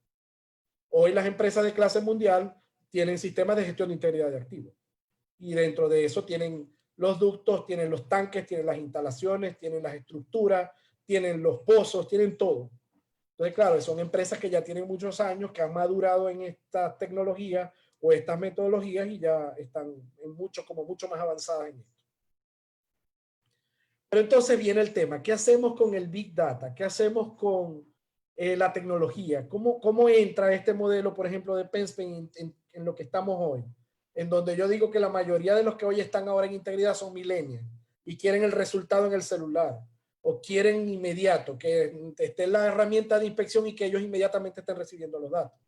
Hoy las empresas de clase mundial tienen sistemas de gestión de integridad de activos y dentro de eso tienen los ductos, tienen los tanques, tienen las instalaciones, tienen las estructuras, tienen los pozos, tienen todo. Entonces, claro, son empresas que ya tienen muchos años, que han madurado en estas tecnologías o estas metodologías y ya están mucho más avanzadas en esto. Pero entonces viene el tema, ¿qué hacemos con el Big Data? ¿Qué hacemos con la tecnología? ¿Cómo entra este modelo, por ejemplo, de PenSpe en lo que estamos hoy? En donde yo digo que la mayoría de los que hoy están ahora en integridad son millennials y quieren el resultado en el celular o quieren inmediato, que esté la herramienta de inspección y que ellos inmediatamente estén recibiendo los datos.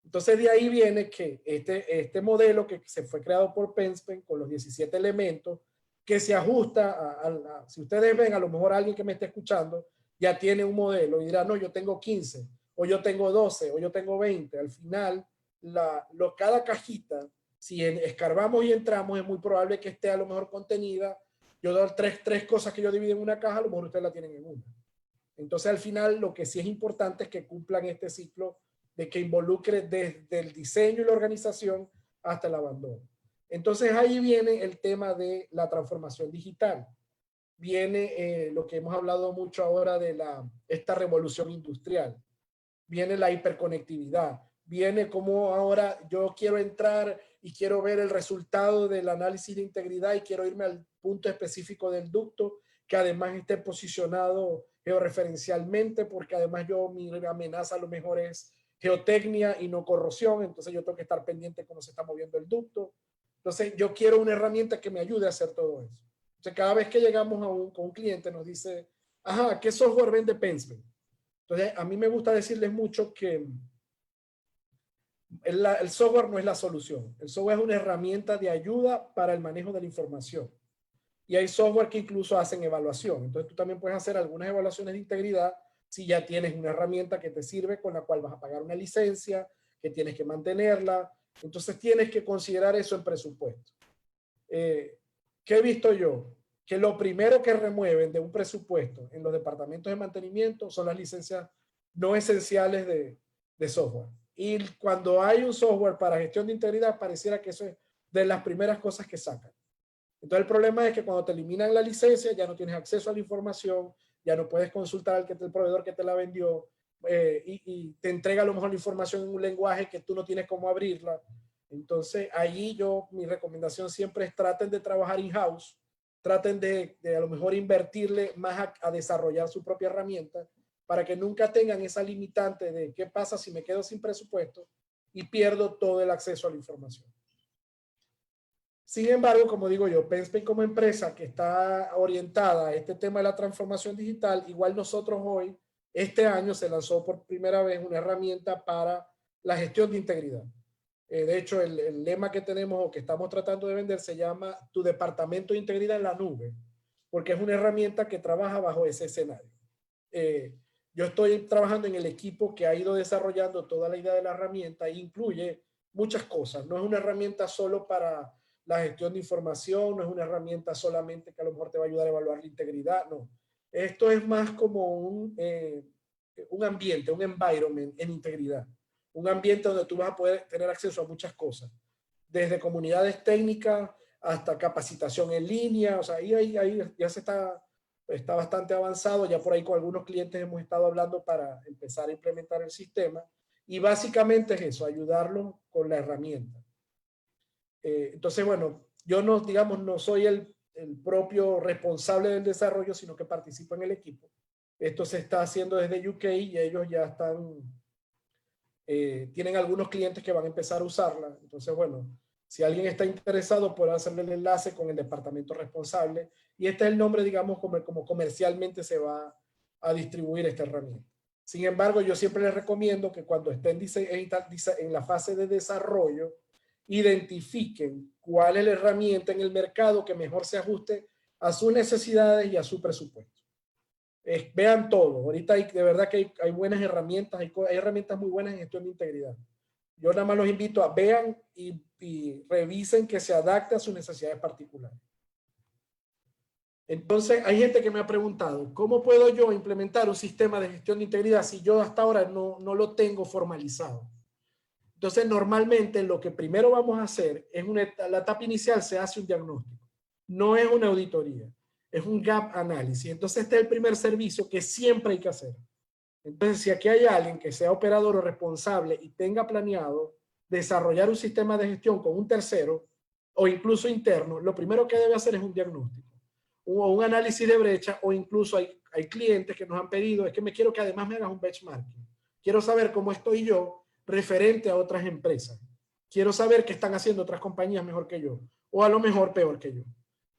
Entonces de ahí viene que este modelo que se fue creado por PenSpe con los 17 elementos, que se ajusta si ustedes ven, a lo mejor alguien que me esté escuchando ya tiene un modelo y dirá, no, yo tengo 15, o yo tengo 12, o yo tengo 20. Al final, cada cajita, si escarbamos y entramos, es muy probable que esté a lo mejor contenida. Yo doy tres cosas que yo divido en una caja, a lo mejor ustedes la tienen en una. Entonces, al final, lo que sí es importante es que cumplan este ciclo de que involucre desde el diseño y la organización hasta el abandono. Entonces, ahí viene el tema de la transformación digital. Viene lo que hemos hablado mucho ahora de esta revolución industrial. Viene la hiperconectividad. Viene como ahora yo quiero entrar y quiero ver el resultado del análisis de integridad y quiero irme al punto específico del ducto, que además esté posicionado georreferencialmente, porque además mi amenaza a lo mejor es geotecnia y no corrosión, entonces yo tengo que estar pendiente de cómo se está moviendo el ducto. Entonces yo quiero una herramienta que me ayude a hacer todo eso. Entonces cada vez que llegamos con un cliente nos dice, ajá, ¿qué software vende PenSpe? Entonces a mí me gusta decirles mucho que el software no es la solución. El software es una herramienta de ayuda para el manejo de la información. Y hay software que incluso hacen evaluación. Entonces tú también puedes hacer algunas evaluaciones de integridad si ya tienes una herramienta que te sirve, con la cual vas a pagar una licencia, que tienes que mantenerla. Entonces tienes que considerar eso en presupuesto. ¿Qué he visto yo? Que lo primero que remueven de un presupuesto en los departamentos de mantenimiento son las licencias no esenciales de software. Y cuando hay un software para gestión de integridad, pareciera que eso es de las primeras cosas que sacan. Entonces el problema es que cuando te eliminan la licencia, ya no tienes acceso a la información, ya no puedes consultar al proveedor que te la vendió, y te entrega a lo mejor la información en un lenguaje que tú no tienes cómo abrirla. Entonces allí mi recomendación siempre es traten de trabajar in-house, traten de a lo mejor invertirle más a desarrollar su propia herramienta para que nunca tengan esa limitante de qué pasa si me quedo sin presupuesto y pierdo todo el acceso a la información. Sin embargo, como digo yo, Penspay como empresa que está orientada a este tema de la transformación digital, igual nosotros hoy, este año se lanzó por primera vez una herramienta para la gestión de integridad. De hecho, el lema que tenemos o que estamos tratando de vender se llama Tu Departamento de Integridad en la Nube, porque es una herramienta que trabaja bajo ese escenario. Yo estoy trabajando en el equipo que ha ido desarrollando toda la idea de la herramienta e incluye muchas cosas. No es una herramienta solo para la gestión de información, no es una herramienta solamente que a lo mejor te va a ayudar a evaluar la integridad, no. Esto es más como un ambiente, un environment en integridad. Un ambiente donde tú vas a poder tener acceso a muchas cosas, desde comunidades técnicas hasta capacitación en línea. O sea, ahí ya está bastante avanzado. Ya por ahí con algunos clientes hemos estado hablando para empezar a implementar el sistema. Y básicamente es eso, ayudarlos con la herramienta. Entonces, bueno, yo no, digamos, no soy el propio responsable del desarrollo, sino que participo en el equipo. Esto se está haciendo desde UK y ellos ya están, tienen algunos clientes que van a empezar a usarla. Entonces, bueno, si alguien está interesado, puede hacerle el enlace con el departamento responsable. Y este es el nombre, digamos, como comercialmente se va a distribuir esta herramienta. Sin embargo, yo siempre les recomiendo que cuando estén en la fase de desarrollo, identifiquen cuál es la herramienta en el mercado que mejor se ajuste a sus necesidades y a su presupuesto. Vean todo. Ahorita de verdad que hay buenas herramientas, hay herramientas muy buenas en gestión de integridad. Yo nada más los invito a vean y revisen que se adapte a sus necesidades particulares. Entonces, hay gente que me ha preguntado, ¿cómo puedo yo implementar un sistema de gestión de integridad si yo hasta ahora no lo tengo formalizado? Entonces, normalmente lo que primero vamos a hacer es la etapa inicial se hace un diagnóstico. No es una auditoría, es un gap análisis. Entonces, este es el primer servicio que siempre hay que hacer. Entonces, si aquí hay alguien que sea operador o responsable y tenga planeado desarrollar un sistema de gestión con un tercero o incluso interno, lo primero que debe hacer es un diagnóstico o un análisis de brecha, o incluso hay clientes que nos han pedido, es que me quiero que además me hagas un benchmarking. Quiero saber cómo estoy yo referente a otras empresas. Quiero saber qué están haciendo otras compañías mejor que yo, o a lo mejor peor que yo.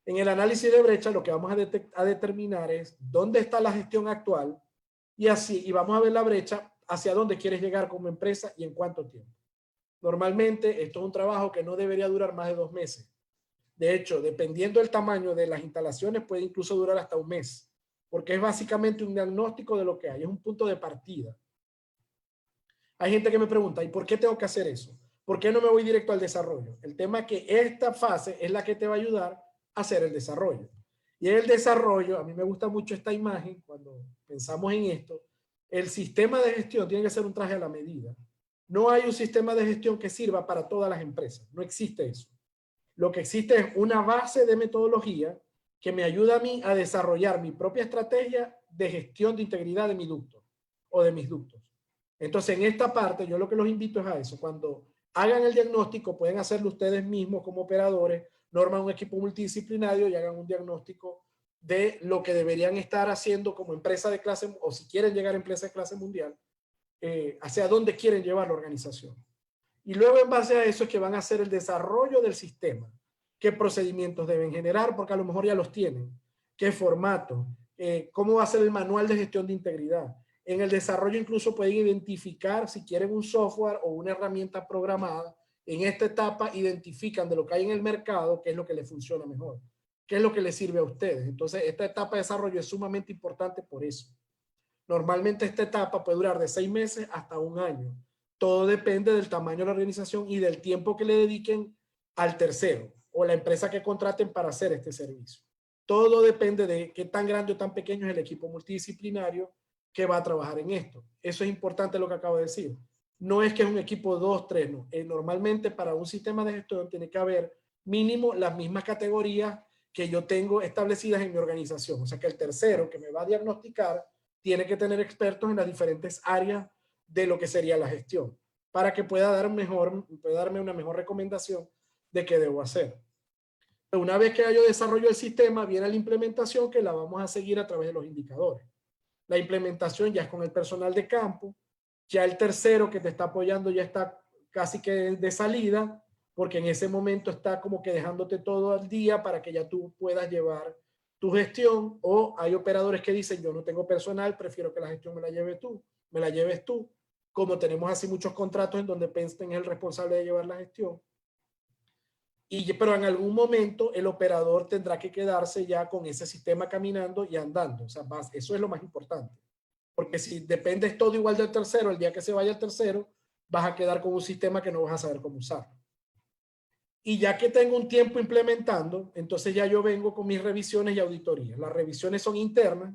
En el análisis de brecha lo que vamos a determinar es dónde está la gestión actual y vamos a ver la brecha hacia dónde quieres llegar como empresa y en cuánto tiempo. Normalmente esto es un trabajo que no debería durar más de 2 meses. De hecho, dependiendo del tamaño de las instalaciones, puede incluso durar hasta 1 mes, porque es básicamente un diagnóstico de lo que hay, es un punto de partida. Hay gente que me pregunta, ¿y por qué tengo que hacer eso? ¿Por qué no me voy directo al desarrollo? El tema es que esta fase es la que te va a ayudar a hacer el desarrollo. Y en el desarrollo, a mí me gusta mucho esta imagen, cuando pensamos en esto, el sistema de gestión tiene que ser un traje a la medida. No hay un sistema de gestión que sirva para todas las empresas, no existe eso. Lo que existe es una base de metodología que me ayuda a mí a desarrollar mi propia estrategia de gestión de integridad de mi ducto o de mis ductos. Entonces, en esta parte, yo lo que los invito es a eso. Cuando hagan el diagnóstico, pueden hacerlo ustedes mismos como operadores, norman un equipo multidisciplinario y hagan un diagnóstico de lo que deberían estar haciendo como empresa de clase, o si quieren llegar a empresa de clase mundial, hacia dónde quieren llevar la organización. Y luego en base a eso es que van a hacer el desarrollo del sistema. ¿Qué procedimientos deben generar? Porque a lo mejor ya los tienen. ¿Qué formato? ¿Cómo va a ser el manual de gestión de integridad? En el desarrollo incluso pueden identificar si quieren un software o una herramienta programada. En esta etapa identifican de lo que hay en el mercado qué es lo que les funciona mejor, qué es lo que les sirve a ustedes. Entonces esta etapa de desarrollo es sumamente importante por eso. Normalmente esta etapa puede durar de 6 meses hasta 1 año. Todo depende del tamaño de la organización y del tiempo que le dediquen al tercero. o la empresa que contraten para hacer este servicio. Todo depende de qué tan grande o tan pequeño es el equipo multidisciplinario que va a trabajar en esto. Eso es importante lo que acabo de decir. No es que es un equipo 2, 3, no. Normalmente para un sistema de gestión tiene que haber mínimo las mismas categorías que yo tengo establecidas en mi organización. O sea que el tercero que me va a diagnosticar tiene que tener expertos en las diferentes áreas de lo que sería la gestión para que pueda darme una mejor recomendación de qué debo hacer. Una vez que yo desarrollo el sistema, viene la implementación que la vamos a seguir a través de los indicadores. La implementación ya es con el personal de campo, ya el tercero que te está apoyando ya está casi que de salida, porque en ese momento está como que dejándote todo al día para que ya tú puedas llevar tu gestión, o hay operadores que dicen yo no tengo personal, prefiero que la gestión me la lleves tú, como tenemos así muchos contratos en donde Penske es el responsable de llevar la gestión. Pero en algún momento el operador tendrá que quedarse ya con ese sistema caminando y andando. O sea, eso es lo más importante. Porque si dependes todo igual del tercero, el día que se vaya el tercero, vas a quedar con un sistema que no vas a saber cómo usar. Y ya que tengo un tiempo implementando, entonces ya yo vengo con mis revisiones y auditorías. Las revisiones son internas.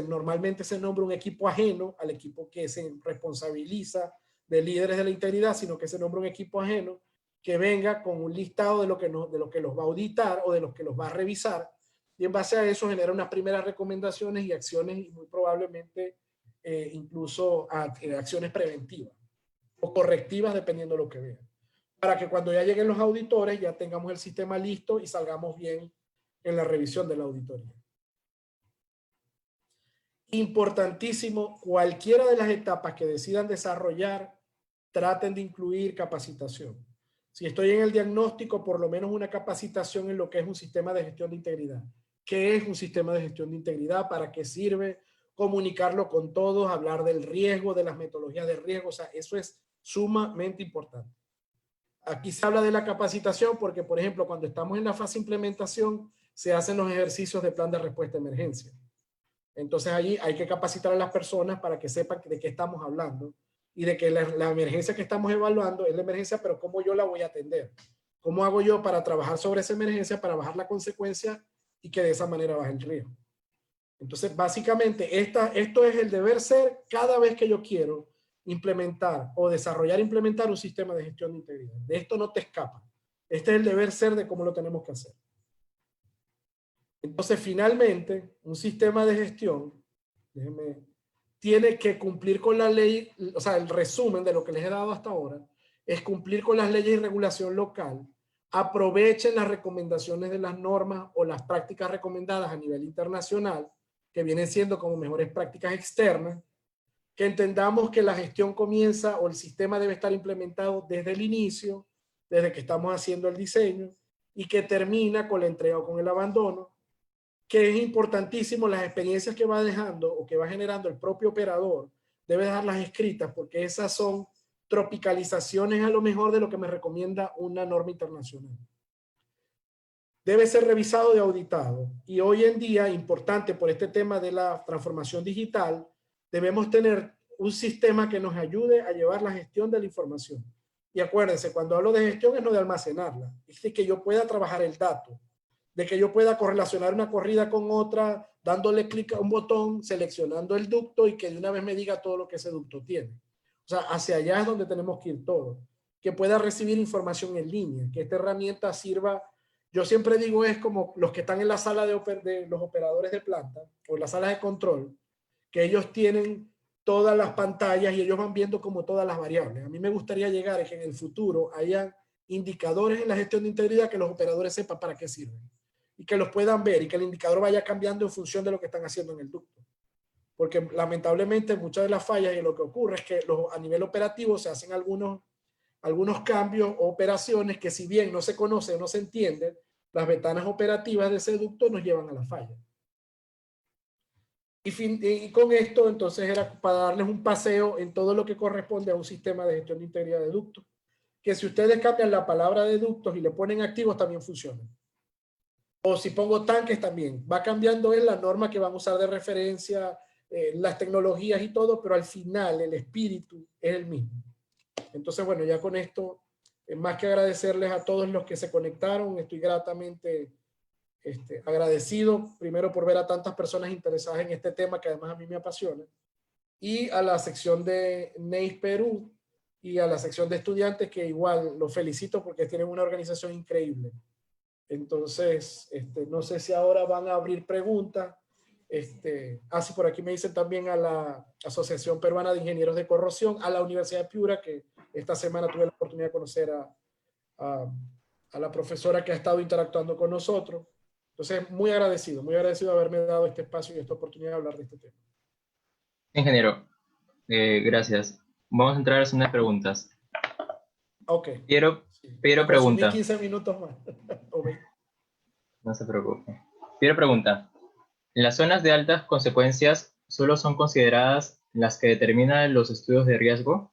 Normalmente se nombra un equipo ajeno al equipo que se responsabiliza de líderes de la integridad, sino que se nombra un equipo ajeno que venga con un listado de lo que los va a auditar o de los que los va a revisar, y en base a eso genera unas primeras recomendaciones y acciones, y muy probablemente incluso acciones preventivas o correctivas dependiendo de lo que vean, para que cuando ya lleguen los auditores ya tengamos el sistema listo y salgamos bien en la revisión de la auditoría. Importantísimo, cualquiera de las etapas que decidan desarrollar, traten de incluir capacitación. Si estoy en el diagnóstico, por lo menos una capacitación en lo que es un sistema de gestión de integridad. ¿Qué es un sistema de gestión de integridad? ¿Para qué sirve? Comunicarlo con todos, hablar del riesgo, de las metodologías de riesgo. O sea, eso es sumamente importante. Aquí se habla de la capacitación porque, por ejemplo, cuando estamos en la fase de implementación, se hacen los ejercicios de plan de respuesta a emergencia. Entonces allí hay que capacitar a las personas para que sepan de qué estamos hablando y de que la emergencia que estamos evaluando es la emergencia, pero cómo yo la voy a atender. ¿Cómo hago yo para trabajar sobre esa emergencia, para bajar la consecuencia y que de esa manera baje el riesgo? Entonces, básicamente, esto es el deber ser cada vez que yo quiero implementar o implementar un sistema de gestión de integridad. De esto no te escapa. Este es el deber ser de cómo lo tenemos que hacer. Entonces, finalmente, un sistema de gestión tiene que cumplir con la ley, o sea, el resumen de lo que les he dado hasta ahora es cumplir con las leyes y regulación local, aprovechen las recomendaciones de las normas o las prácticas recomendadas a nivel internacional, que vienen siendo como mejores prácticas externas, que entendamos que la gestión comienza o el sistema debe estar implementado desde el inicio, desde que estamos haciendo el diseño, y que termina con la entrega o con el abandono, que es importantísimo las experiencias que va dejando o que va generando el propio operador, debe dejarlas escritas porque esas son tropicalizaciones a lo mejor de lo que me recomienda una norma internacional. Debe ser revisado y auditado. Y hoy en día, importante por este tema de la transformación digital, debemos tener un sistema que nos ayude a llevar la gestión de la información. Y acuérdense, cuando hablo de gestión es no de almacenarla, es de que yo pueda trabajar el dato, de que yo pueda correlacionar una corrida con otra, dándole clic a un botón, seleccionando el ducto y que de una vez me diga todo lo que ese ducto tiene. O sea, hacia allá es donde tenemos que ir todos. Que pueda recibir información en línea, que esta herramienta sirva. Yo siempre digo, es como los que están en la sala de los operadores de planta o en la sala de control, que ellos tienen todas las pantallas y ellos van viendo como todas las variables. A mí me gustaría llegar a que en el futuro haya indicadores en la gestión de integridad que los operadores sepan para qué sirven y que los puedan ver y que el indicador vaya cambiando en función de lo que están haciendo en el ducto. Porque lamentablemente muchas de las fallas y lo que ocurre es que a nivel operativo se hacen algunos cambios o operaciones que si bien no se conoce o no se entiende, las ventanas operativas de ese ducto nos llevan a la falla. Y con esto entonces era para darles un paseo en todo lo que corresponde a un sistema de gestión de integridad de ductos, que si ustedes cambian la palabra de ductos y le ponen activos también funciona. O si pongo tanques también, va cambiando en la norma que van a usar de referencia, las tecnologías y todo, pero al final el espíritu es el mismo. Entonces, bueno, ya con esto Más que agradecerles a todos los que se conectaron, estoy gratamente agradecido, primero por ver a tantas personas interesadas en este tema que además a mí me apasiona, y a la sección de NEIS Perú y a la sección de estudiantes, que igual los felicito porque tienen una organización increíble. Entonces, no sé si ahora van a abrir preguntas. Así por aquí me dicen también a la Asociación Peruana de Ingenieros de Corrosión, a la Universidad de Piura, que esta semana tuve la oportunidad de conocer a la profesora que ha estado interactuando con nosotros. Entonces, muy agradecido de haberme dado este espacio y esta oportunidad de hablar de este tema.
Ingeniero, gracias. Vamos a entrar a unas preguntas.
Ok.
Piero,
Sí.
Piero
Me consumí
pregunta.
15 minutos más.
No se preocupe. Piero pregunta. ¿Las zonas de altas consecuencias solo son consideradas las que determinan los estudios de riesgo?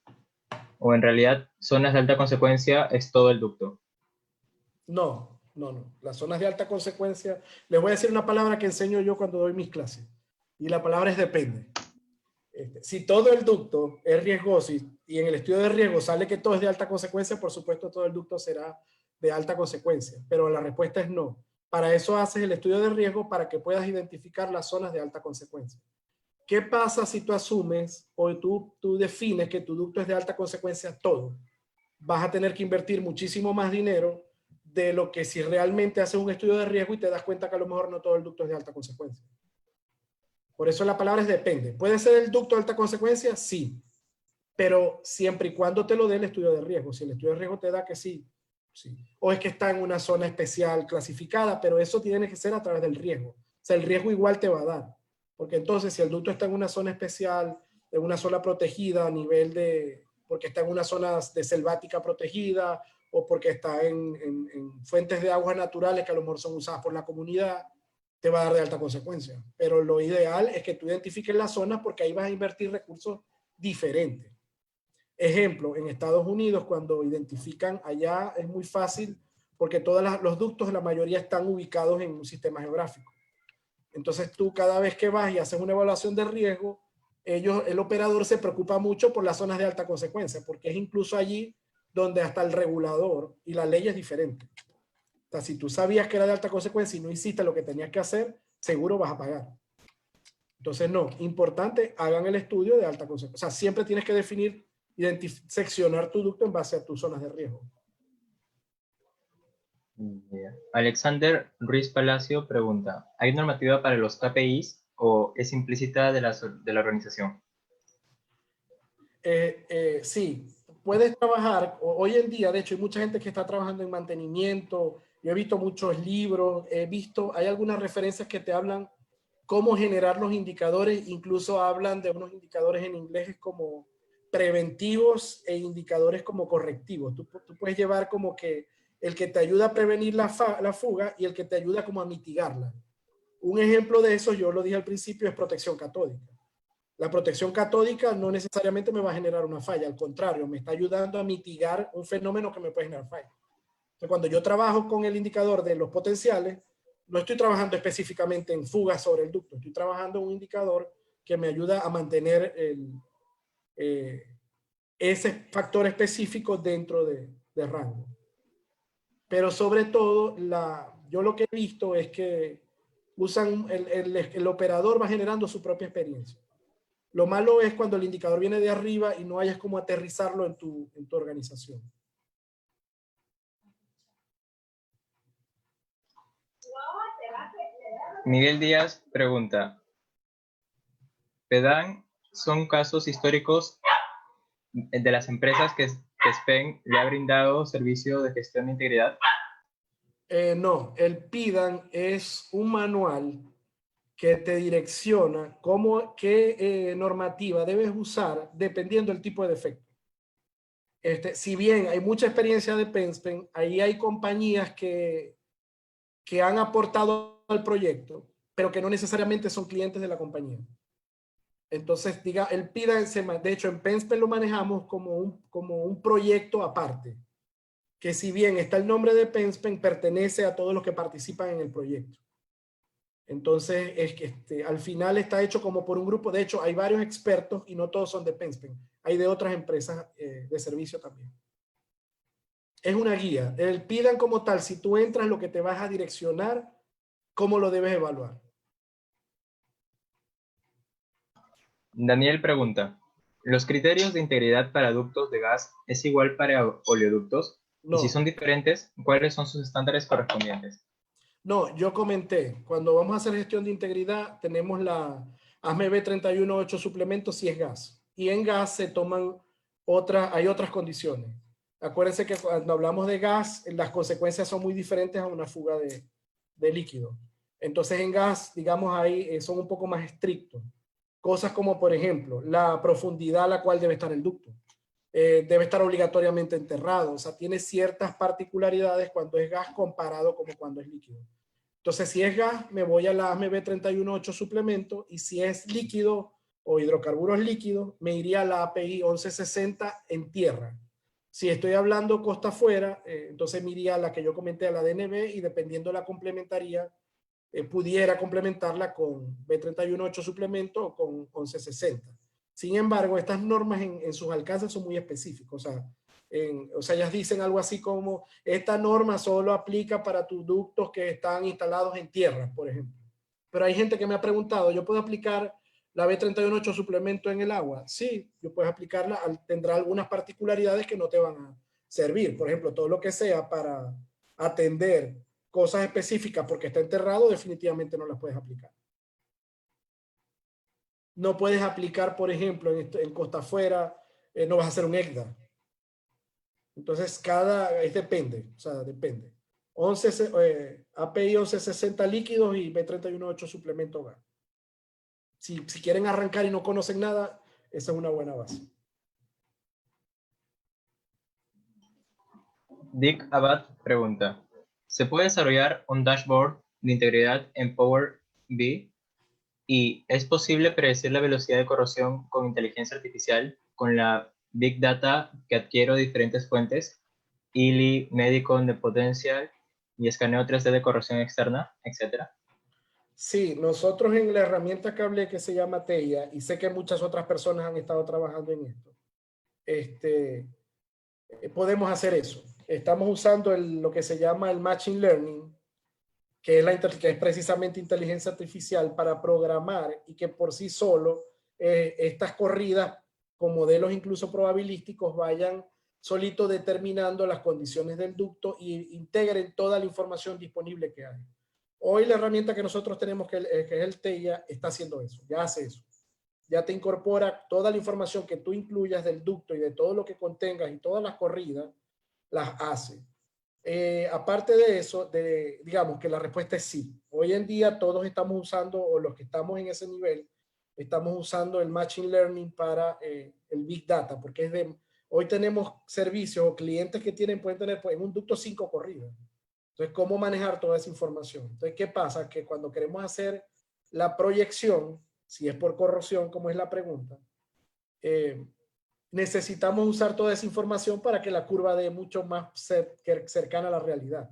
¿O en realidad zonas de alta consecuencia es todo el ducto?
No, no, no. Las zonas de alta consecuencia, les voy a decir una palabra que enseño yo cuando doy mis clases. Y la palabra es depende. Si todo el ducto es riesgoso y en el estudio de riesgo sale que todo es de alta consecuencia, por supuesto todo el ducto será de alta consecuencia. Pero la respuesta es no. Para eso haces el estudio de riesgo, para que puedas identificar las zonas de alta consecuencia. ¿Qué pasa si tú asumes o tú defines que tu ducto es de alta consecuencia todo? Vas a tener que invertir muchísimo más dinero de lo que si realmente haces un estudio de riesgo y te das cuenta que a lo mejor no todo el ducto es de alta consecuencia. Por eso la palabra es depende. ¿Puede ser el ducto de alta consecuencia? Sí. Pero siempre y cuando te lo dé el estudio de riesgo. Si el estudio de riesgo te da que sí, sí. O es que está en una zona especial clasificada, pero eso tiene que ser a través del riesgo. O sea, el riesgo igual te va a dar. Porque entonces, si el ducto está en una zona especial, en una zona protegida a nivel de, porque está en una zona de selvática protegida, o porque está en fuentes de aguas naturales que a lo mejor son usadas por la comunidad, te va a dar de alta consecuencia. Pero lo ideal es que tú identifiques las zonas, porque ahí vas a invertir recursos diferentes. Ejemplo, en Estados Unidos, cuando identifican allá, es muy fácil porque todos los ductos, la mayoría están ubicados en un sistema geográfico. Entonces tú cada vez que vas y haces una evaluación de riesgo, el operador se preocupa mucho por las zonas de alta consecuencia, porque es incluso allí donde hasta el regulador y la ley es diferente. O sea, si tú sabías que era de alta consecuencia y no hiciste lo que tenías que hacer, seguro vas a pagar. Entonces, no, importante, hagan el estudio de alta consecuencia. O sea, siempre tienes que definir, seccionar tu ducto en base a tus zonas de riesgo.
Alexander Ruiz Palacio pregunta, ¿hay normativa para los KPIs o es implícita de la organización?
Sí, puedes trabajar, hoy en día, de hecho, hay mucha gente que está trabajando en mantenimiento, yo he visto muchos libros, hay algunas referencias que te hablan cómo generar los indicadores, incluso hablan de unos indicadores en inglés como preventivos e indicadores como correctivos. Tú puedes llevar como que el que te ayuda a prevenir la fuga y el que te ayuda como a mitigarla. Un ejemplo de eso, yo lo dije al principio, es protección catódica. La protección catódica no necesariamente me va a generar una falla, al contrario, me está ayudando a mitigar un fenómeno que me puede generar falla. Entonces, cuando yo trabajo con el indicador de los potenciales, no estoy trabajando específicamente en fugas sobre el ducto, estoy trabajando en un indicador que me ayuda a mantener ese factor específico dentro de rango. Pero sobre todo, yo lo que he visto es que usan, el operador va generando su propia experiencia. Lo malo es cuando el indicador viene de arriba y no hayas cómo aterrizarlo en tu organización.
Miguel Díaz pregunta, ¿PEDAN son casos históricos de las empresas que SPEN le ha brindado servicio de gestión de integridad?
No, el PIDAN es un manual que te direcciona qué normativa debes usar dependiendo del tipo de defecto. Si bien hay mucha experiencia de PenSpen, ahí hay compañías que han aportado al proyecto, pero que no necesariamente son clientes de la compañía. Entonces, el PIDAN, de hecho, en PenSpen lo manejamos como un proyecto aparte, que si bien está el nombre de PenSpen, pertenece a todos los que participan en el proyecto. Entonces, es que al final está hecho como por un grupo. De hecho, hay varios expertos y no todos son de PenSpen. Hay de otras empresas de servicio también. Es una guía. El PIDAN como tal, si tú entras, lo que te vas a direccionar, cómo lo debes evaluar.
Daniel pregunta, ¿los criterios de integridad para ductos de gas es igual para oleoductos? Y si
No,
son diferentes, ¿cuáles son sus estándares correspondientes?
no, yo comenté, cuando vamos a hacer gestión de integridad, tenemos la ASME 318 suplementos si es gas. Y en gas se toman hay otras condiciones. Acuérdense que cuando hablamos de gas, las consecuencias son muy diferentes a una fuga de líquido. Entonces en gas, digamos, ahí son un poco más estrictos. Cosas como, por ejemplo, la profundidad a la cual debe estar el ducto. Debe estar obligatoriamente enterrado. O sea, tiene ciertas particularidades cuando es gas comparado como cuando es líquido. Entonces, si es gas, me voy a la ASME 318 suplemento, y si es líquido o hidrocarburos líquidos, me iría a la API 1160 en tierra. Si estoy hablando costa afuera, entonces me iría a la que yo comenté, a la DNB, y dependiendo de la complementaría, pudiera complementarla con B318 suplemento o con 1160. Sin embargo, estas normas en sus alcances son muy específicos. O sea, ellas dicen algo así como, esta norma solo aplica para tus ductos que están instalados en tierra, por ejemplo. Pero hay gente que me ha preguntado, ¿yo puedo aplicar la B318 suplemento en el agua? Sí, yo puedes aplicarla, tendrá algunas particularidades que no te van a servir. Por ejemplo, todo lo que sea para atender cosas específicas porque está enterrado, definitivamente no las puedes aplicar. No puedes aplicar, por ejemplo, en costa afuera, no vas a hacer un ECDA. Entonces, depende, o sea, depende. API 1160 líquidos y B318 suplemento gas. Si quieren arrancar y no conocen nada, esa es una buena base.
Dick Abad pregunta, ¿se puede desarrollar un dashboard de integridad en Power BI? ¿Y es posible predecir la velocidad de corrosión con inteligencia artificial con la Big Data que adquiero de diferentes fuentes, ILI, Medicon de Potential y escaneo 3D de corrosión externa, etcétera?
Sí, nosotros en la herramienta que hablé, que se llama TEIA, y sé que muchas otras personas han estado trabajando en esto, podemos hacer eso. Estamos usando lo que se llama el Machine Learning, que es precisamente inteligencia artificial para programar, y que por sí solo estas corridas con modelos incluso probabilísticos vayan solito determinando las condiciones del ducto y integren toda la información disponible que hay. Hoy la herramienta que nosotros tenemos, que es el TEIA, está haciendo eso, ya hace eso. Ya te incorpora toda la información que tú incluyas del ducto y de todo lo que contengas y todas las corridas, las hace. Aparte de eso, digamos que la respuesta es sí. Hoy en día todos estamos usando, o los que estamos en ese nivel, estamos usando el Machine Learning para el Big Data, porque hoy tenemos servicios o clientes que pueden tener pues, en un ducto 5 corridas. Entonces, ¿cómo manejar toda esa información? Entonces, ¿qué pasa? Que cuando queremos hacer la proyección, si es por corrosión, como es la pregunta, necesitamos usar toda esa información para que la curva dé mucho más cercana a la realidad.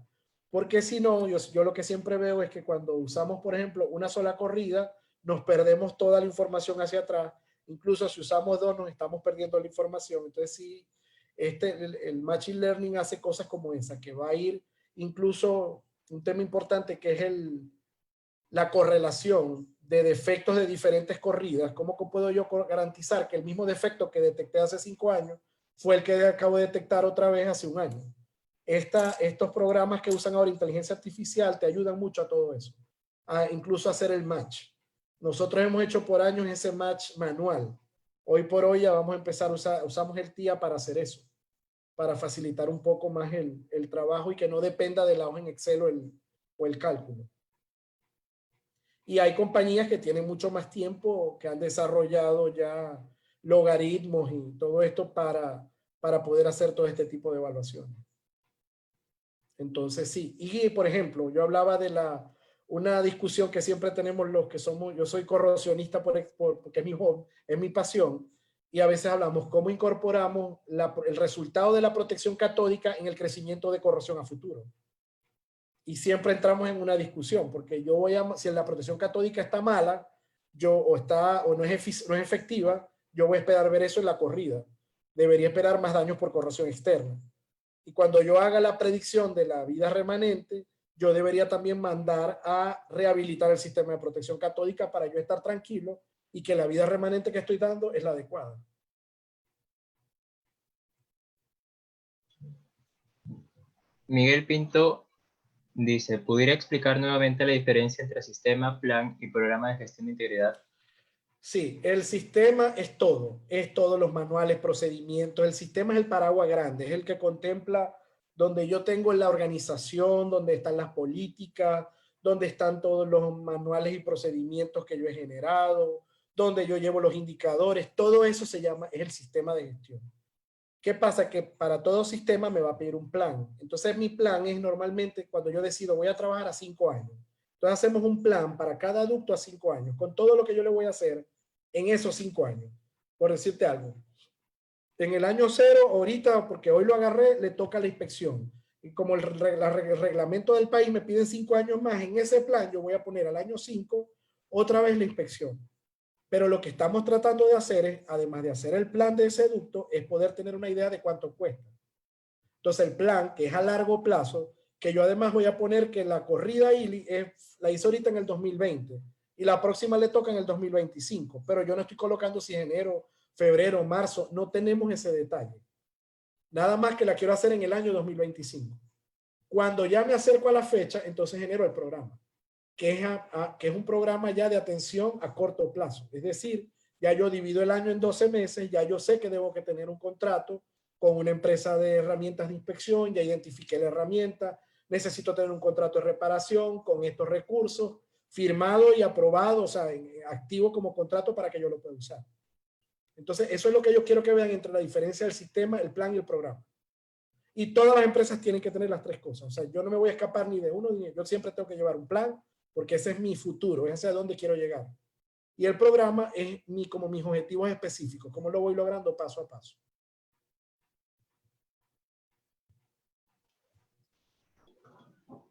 Porque si no, yo lo que siempre veo es que cuando usamos, por ejemplo, una sola corrida, nos perdemos toda la información hacia atrás. Incluso si usamos dos, nos estamos perdiendo la información. Entonces, sí, el Machine Learning hace cosas como esa, que va a ir incluso un tema importante que es la correlación de defectos de diferentes corridas. ¿Cómo puedo yo garantizar que el mismo defecto que detecté hace 5 años fue el que acabo de detectar otra vez hace un año? Estos programas que usan ahora inteligencia artificial te ayudan mucho a todo eso, incluso a hacer el match. Nosotros hemos hecho por años ese match manual. Hoy por hoy ya vamos a empezar usamos el TIA para hacer eso, para facilitar un poco más el trabajo y que no dependa de la hoja en Excel o el cálculo. Y hay compañías que tienen mucho más tiempo, que han desarrollado ya logaritmos y todo esto para poder hacer todo este tipo de evaluaciones. Entonces, sí. Y, por ejemplo, yo hablaba de una discusión que siempre tenemos los que somos, yo soy corrosionista porque es mi hobby, es mi pasión, y a veces hablamos cómo incorporamos el resultado de la protección catódica en el crecimiento de corrosión a futuro. Y siempre entramos en una discusión, porque si la protección catódica está mala, o no es efectiva, yo voy a esperar ver eso en la corrida. Debería esperar más daños por corrosión externa. Y cuando yo haga la predicción de la vida remanente, yo debería también mandar a rehabilitar el sistema de protección catódica para yo estar tranquilo y que la vida remanente que estoy dando es la adecuada.
Miguel Pinto dice, ¿pudiera explicar nuevamente la diferencia entre sistema, plan y programa de gestión de integridad?
Sí, el sistema es todos los manuales, procedimientos. El sistema es el paraguas grande, es el que contempla donde yo tengo la organización, donde están las políticas, donde están todos los manuales y procedimientos que yo he generado, donde yo llevo los indicadores. Todo eso es el sistema de gestión. ¿Qué pasa? Que para todo sistema me va a pedir un plan. Entonces mi plan es normalmente cuando yo decido voy a trabajar a 5 años. Entonces hacemos un plan para cada ducto a 5 años, con todo lo que yo le voy a hacer en esos 5 años. Por decirte algo. En el año 0, ahorita, porque hoy lo agarré, le toca la inspección. Y como el reglamento del país me pide 5 años más, en ese plan yo voy a poner al año 5 otra vez la inspección. Pero lo que estamos tratando de hacer es, además de hacer el plan de ese ducto, es poder tener una idea de cuánto cuesta. Entonces el plan, que es a largo plazo, que yo además voy a poner que la corrida ILI la hizo ahorita en el 2020 y la próxima le toca en el 2025, pero yo no estoy colocando si es enero, febrero, marzo, no tenemos ese detalle. Nada más que la quiero hacer en el año 2025. Cuando ya me acerco a la fecha, entonces genero el programa, que es un programa ya de atención a corto plazo. Es decir, ya yo divido el año en 12 meses, ya yo sé que debo que tener un contrato con una empresa de herramientas de inspección, ya identifiqué la herramienta, necesito tener un contrato de reparación con estos recursos, firmado y aprobado, o sea, activo como contrato para que yo lo pueda usar. Entonces, eso es lo que yo quiero que vean entre la diferencia del sistema, el plan y el programa. Y todas las empresas tienen que tener las tres cosas. O sea, yo no me voy a escapar ni de uno, ni yo siempre tengo que llevar un plan, porque ese es mi futuro, ese es a dónde quiero llegar. Y el programa es como mis objetivos específicos, cómo lo voy logrando paso a paso.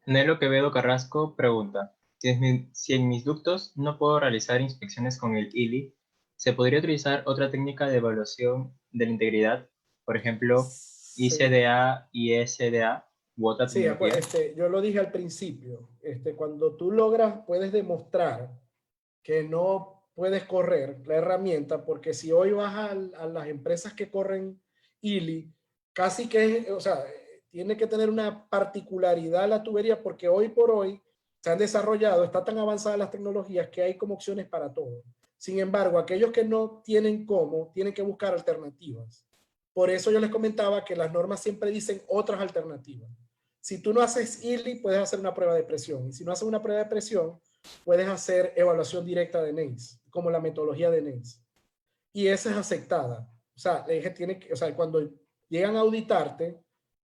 Nelo Quevedo Carrasco pregunta, si en mis ductos no puedo realizar inspecciones con el ILI, ¿se podría utilizar otra técnica de evaluación de la integridad? Por ejemplo,
Sí,
ICDA, ISDA u otra
sí,
tecnología.
yo lo dije al principio, cuando tú puedes demostrar que no puedes correr la herramienta, porque si hoy vas a las empresas que corren ILI, casi que, o sea, tiene que tener una particularidad la tubería, porque hoy por hoy se han desarrollado, está tan avanzadas las tecnologías que hay como opciones para todo. Sin embargo, aquellos que no tienen cómo, tienen que buscar alternativas. Por eso yo les comentaba que las normas siempre dicen otras alternativas. Si tú no haces ILI, puedes hacer una prueba de presión. Y si no haces una prueba de presión, puedes hacer evaluación directa de NACE, como la metodología de NACE. Y esa es aceptada. O sea, cuando llegan a auditarte,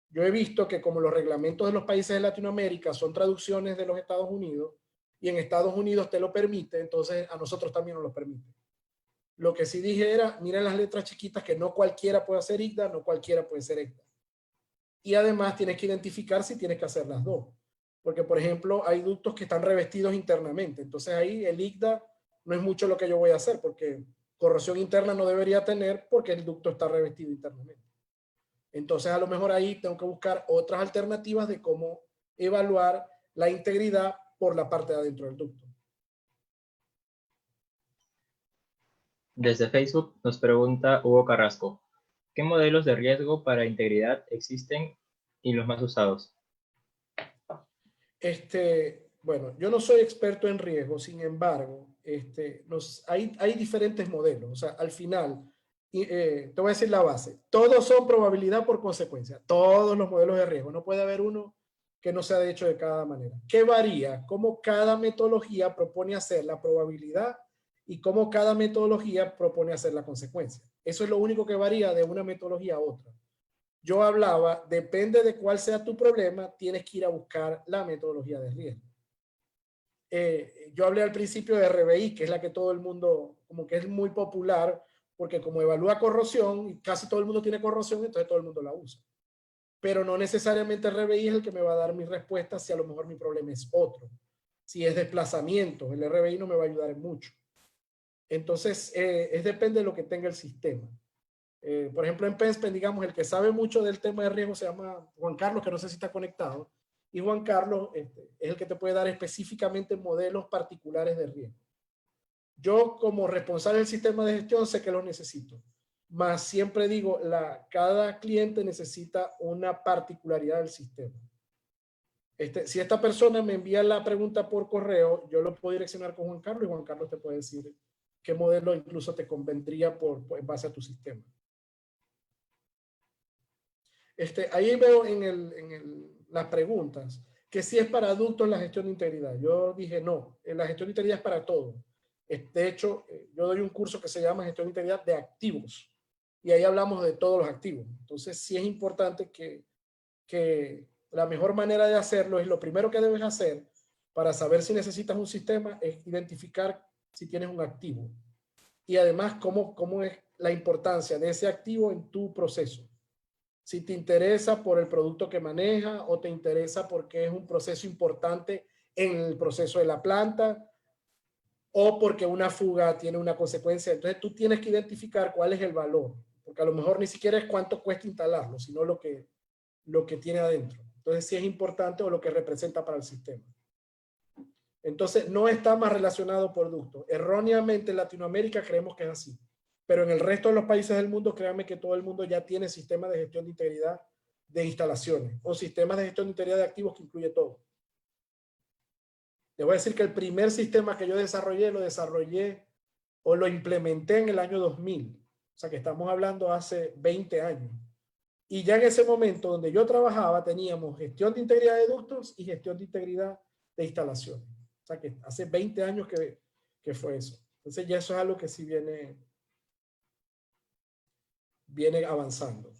yo he visto que como los reglamentos de los países de Latinoamérica son traducciones de los Estados Unidos, y en Estados Unidos te lo permite, entonces a nosotros también nos lo permite. Lo que sí dije era, miren las letras chiquitas, que no cualquiera puede hacer ICDA, no cualquiera puede ser ECDA. Y además tienes que identificar si tienes que hacer las dos. Porque, por ejemplo, hay ductos que están revestidos internamente. Entonces ahí el ICDA no es mucho lo que yo voy a hacer, porque corrosión interna no debería tener porque el ducto está revestido internamente. Entonces a lo mejor ahí tengo que buscar otras alternativas de cómo evaluar la integridad por la parte de adentro del ducto.
Desde Facebook nos pregunta Hugo Carrasco, ¿qué modelos de riesgo para integridad existen y los más usados?
Bueno, yo no soy experto en riesgo, sin embargo, hay diferentes modelos. O sea, al final, te voy a decir la base. Todos son probabilidad por consecuencia. Todos los modelos de riesgo. No puede haber uno que no sea de hecho de cada manera. ¿Qué varía? Cómo cada metodología propone hacer la probabilidad y cómo cada metodología propone hacer la consecuencia. Eso es lo único que varía de una metodología a otra. Yo hablaba, depende de cuál sea tu problema, tienes que ir a buscar la metodología de riesgo. Yo hablé al principio de RBI, que es la que todo el mundo, como que es muy popular, porque como evalúa corrosión, y casi todo el mundo tiene corrosión, entonces todo el mundo la usa. Pero no necesariamente RBI es el que me va a dar mi respuesta si a lo mejor mi problema es otro. Si es desplazamiento, el RBI no me va a ayudar en mucho. Entonces, depende de lo que tenga el sistema. Por ejemplo, en Penspen, digamos, el que sabe mucho del tema de riesgo se llama Juan Carlos, que no sé si está conectado. Y Juan Carlos es el que te puede dar específicamente modelos particulares de riesgo. Yo, como responsable del sistema de gestión, sé que los necesito. Más siempre digo, cada cliente necesita una particularidad del sistema. Si esta persona me envía la pregunta por correo, yo lo puedo direccionar con Juan Carlos y Juan Carlos te puede decir qué modelo incluso te convendría en base a tu sistema. Ahí veo en las preguntas que sí es para adultos la gestión de integridad. Yo dije no, la gestión de integridad es para todo. De hecho, yo doy un curso que se llama gestión de integridad de activos y ahí hablamos de todos los activos. Entonces sí es importante que la mejor manera de hacerlo es lo primero que debes hacer para saber si necesitas un sistema es identificar si tienes un activo y además cómo es la importancia de ese activo en tu proceso. Si te interesa por el producto que maneja o te interesa porque es un proceso importante en el proceso de la planta o porque una fuga tiene una consecuencia. Entonces tú tienes que identificar cuál es el valor, porque a lo mejor ni siquiera es cuánto cuesta instalarlo, sino lo que tiene adentro. Entonces sí es importante o lo que representa para el sistema. Entonces no está más relacionado por producto. Erróneamente en Latinoamérica creemos que es así. Pero en el resto de los países del mundo, créanme que todo el mundo ya tiene sistemas de gestión de integridad de instalaciones o sistemas de gestión de integridad de activos que incluye todo. Les voy a decir que el primer sistema que yo desarrollé o lo implementé en el año 2000. O sea que estamos hablando hace 20 años. Y ya en ese momento donde yo trabajaba teníamos gestión de integridad de ductos y gestión de integridad de instalaciones. O sea que hace 20 años que fue eso. Entonces ya eso es algo que sí viene avanzando.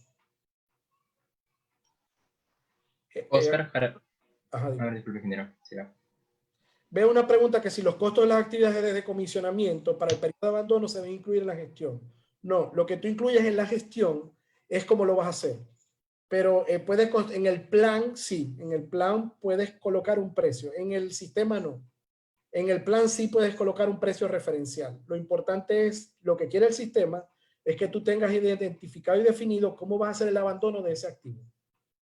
Oscar,
Ajá,
disculpe, ingeniero. Sí,
veo una pregunta que si los costos de las actividades de decomisionamiento para el periodo de abandono se deben incluir en la gestión. No, lo que tú incluyes en la gestión es cómo lo vas a hacer. Pero en el plan, sí, en el plan puedes colocar un precio. En el sistema no. En el plan sí puedes colocar un precio referencial. Lo importante es, lo que quiere el sistema, es que tú tengas identificado y definido cómo vas a hacer el abandono de ese activo.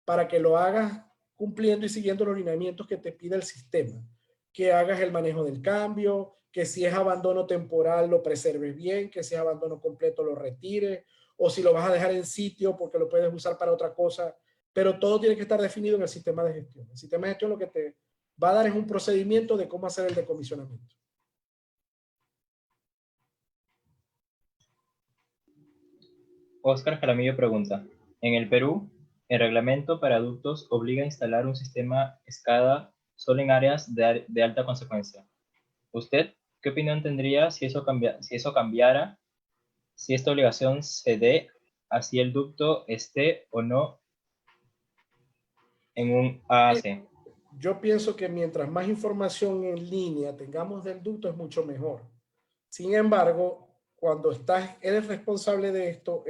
Para que lo hagas cumpliendo y siguiendo los lineamientos que te pide el sistema. Que hagas el manejo del cambio, que si es abandono temporal lo preserves bien, que si es abandono completo lo retires, o si lo vas a dejar en sitio porque lo puedes usar para otra cosa, pero todo tiene que estar definido en el sistema de gestión. El sistema de gestión lo que te va a dar es un procedimiento de cómo hacer el decomisionamiento.
Oscar Jaramillo pregunta, en el Perú, el reglamento para adultos obliga a instalar un sistema SCADA solo en áreas de alta consecuencia. ¿Usted qué opinión tendría si eso cambiara, si esta obligación se dé, así el ducto esté o no en un AAC?
Yo pienso que mientras más información en línea tengamos del ducto es mucho mejor. Sin embargo, cuando eres responsable de esto,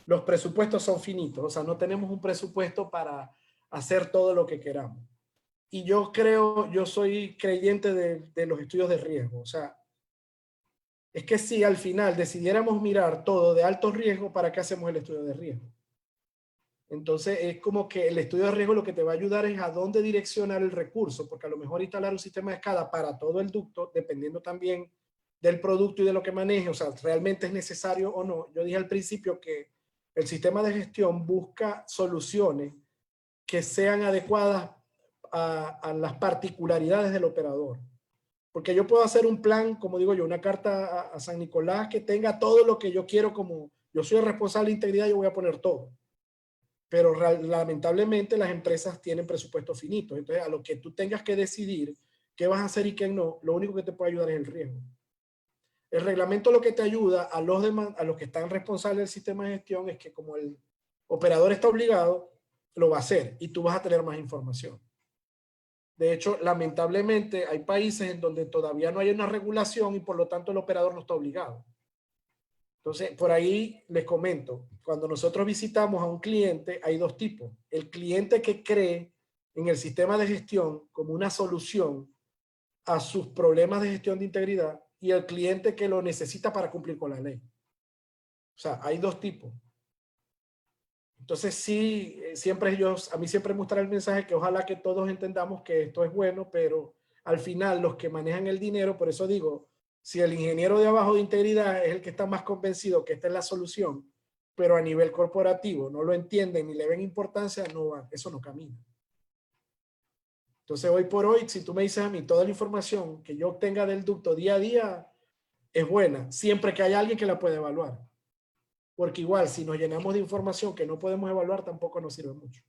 los presupuestos son finitos. O sea, no tenemos un presupuesto para hacer todo lo que queramos. Y yo soy creyente de los estudios de riesgo. O sea, es que si al final decidiéramos mirar todo de alto riesgo, ¿para qué hacemos el estudio de riesgo? Entonces es como que el estudio de riesgo lo que te va a ayudar es a dónde direccionar el recurso, porque a lo mejor instalar un sistema de escala para todo el ducto, dependiendo también del producto y de lo que maneje, o sea, realmente es necesario o no. Yo dije al principio que el sistema de gestión busca soluciones que sean adecuadas a las particularidades del operador. Porque yo puedo hacer un plan, como digo yo, una carta a San Nicolás que tenga todo lo que yo quiero, como yo soy el responsable de integridad, yo voy a poner todo. Pero lamentablemente las empresas tienen presupuestos finitos. Entonces, a lo que tú tengas que decidir qué vas a hacer y qué no, lo único que te puede ayudar es el riesgo. El reglamento lo que te ayuda a los que están responsables del sistema de gestión es que como el operador está obligado, lo va a hacer y tú vas a tener más información. De hecho, lamentablemente hay países en donde todavía no hay una regulación y por lo tanto el operador no está obligado. Entonces, por ahí les comento, cuando nosotros visitamos a un cliente, hay dos tipos. El cliente que cree en el sistema de gestión como una solución a sus problemas de gestión de integridad y el cliente que lo necesita para cumplir con la ley. O sea, hay dos tipos. Entonces sí, a mí siempre me gusta el mensaje que ojalá que todos entendamos que esto es bueno, pero al final los que manejan el dinero, por eso digo, si el ingeniero de abajo de integridad es el que está más convencido que esta es la solución, pero a nivel corporativo no lo entienden ni le ven importancia, no va, eso no camina. Entonces hoy por hoy, si tú me dices a mí toda la información que yo obtenga del ducto día a día es buena, siempre que haya alguien que la pueda evaluar. Porque igual, si nos llenamos de información que no podemos evaluar, tampoco nos sirve mucho.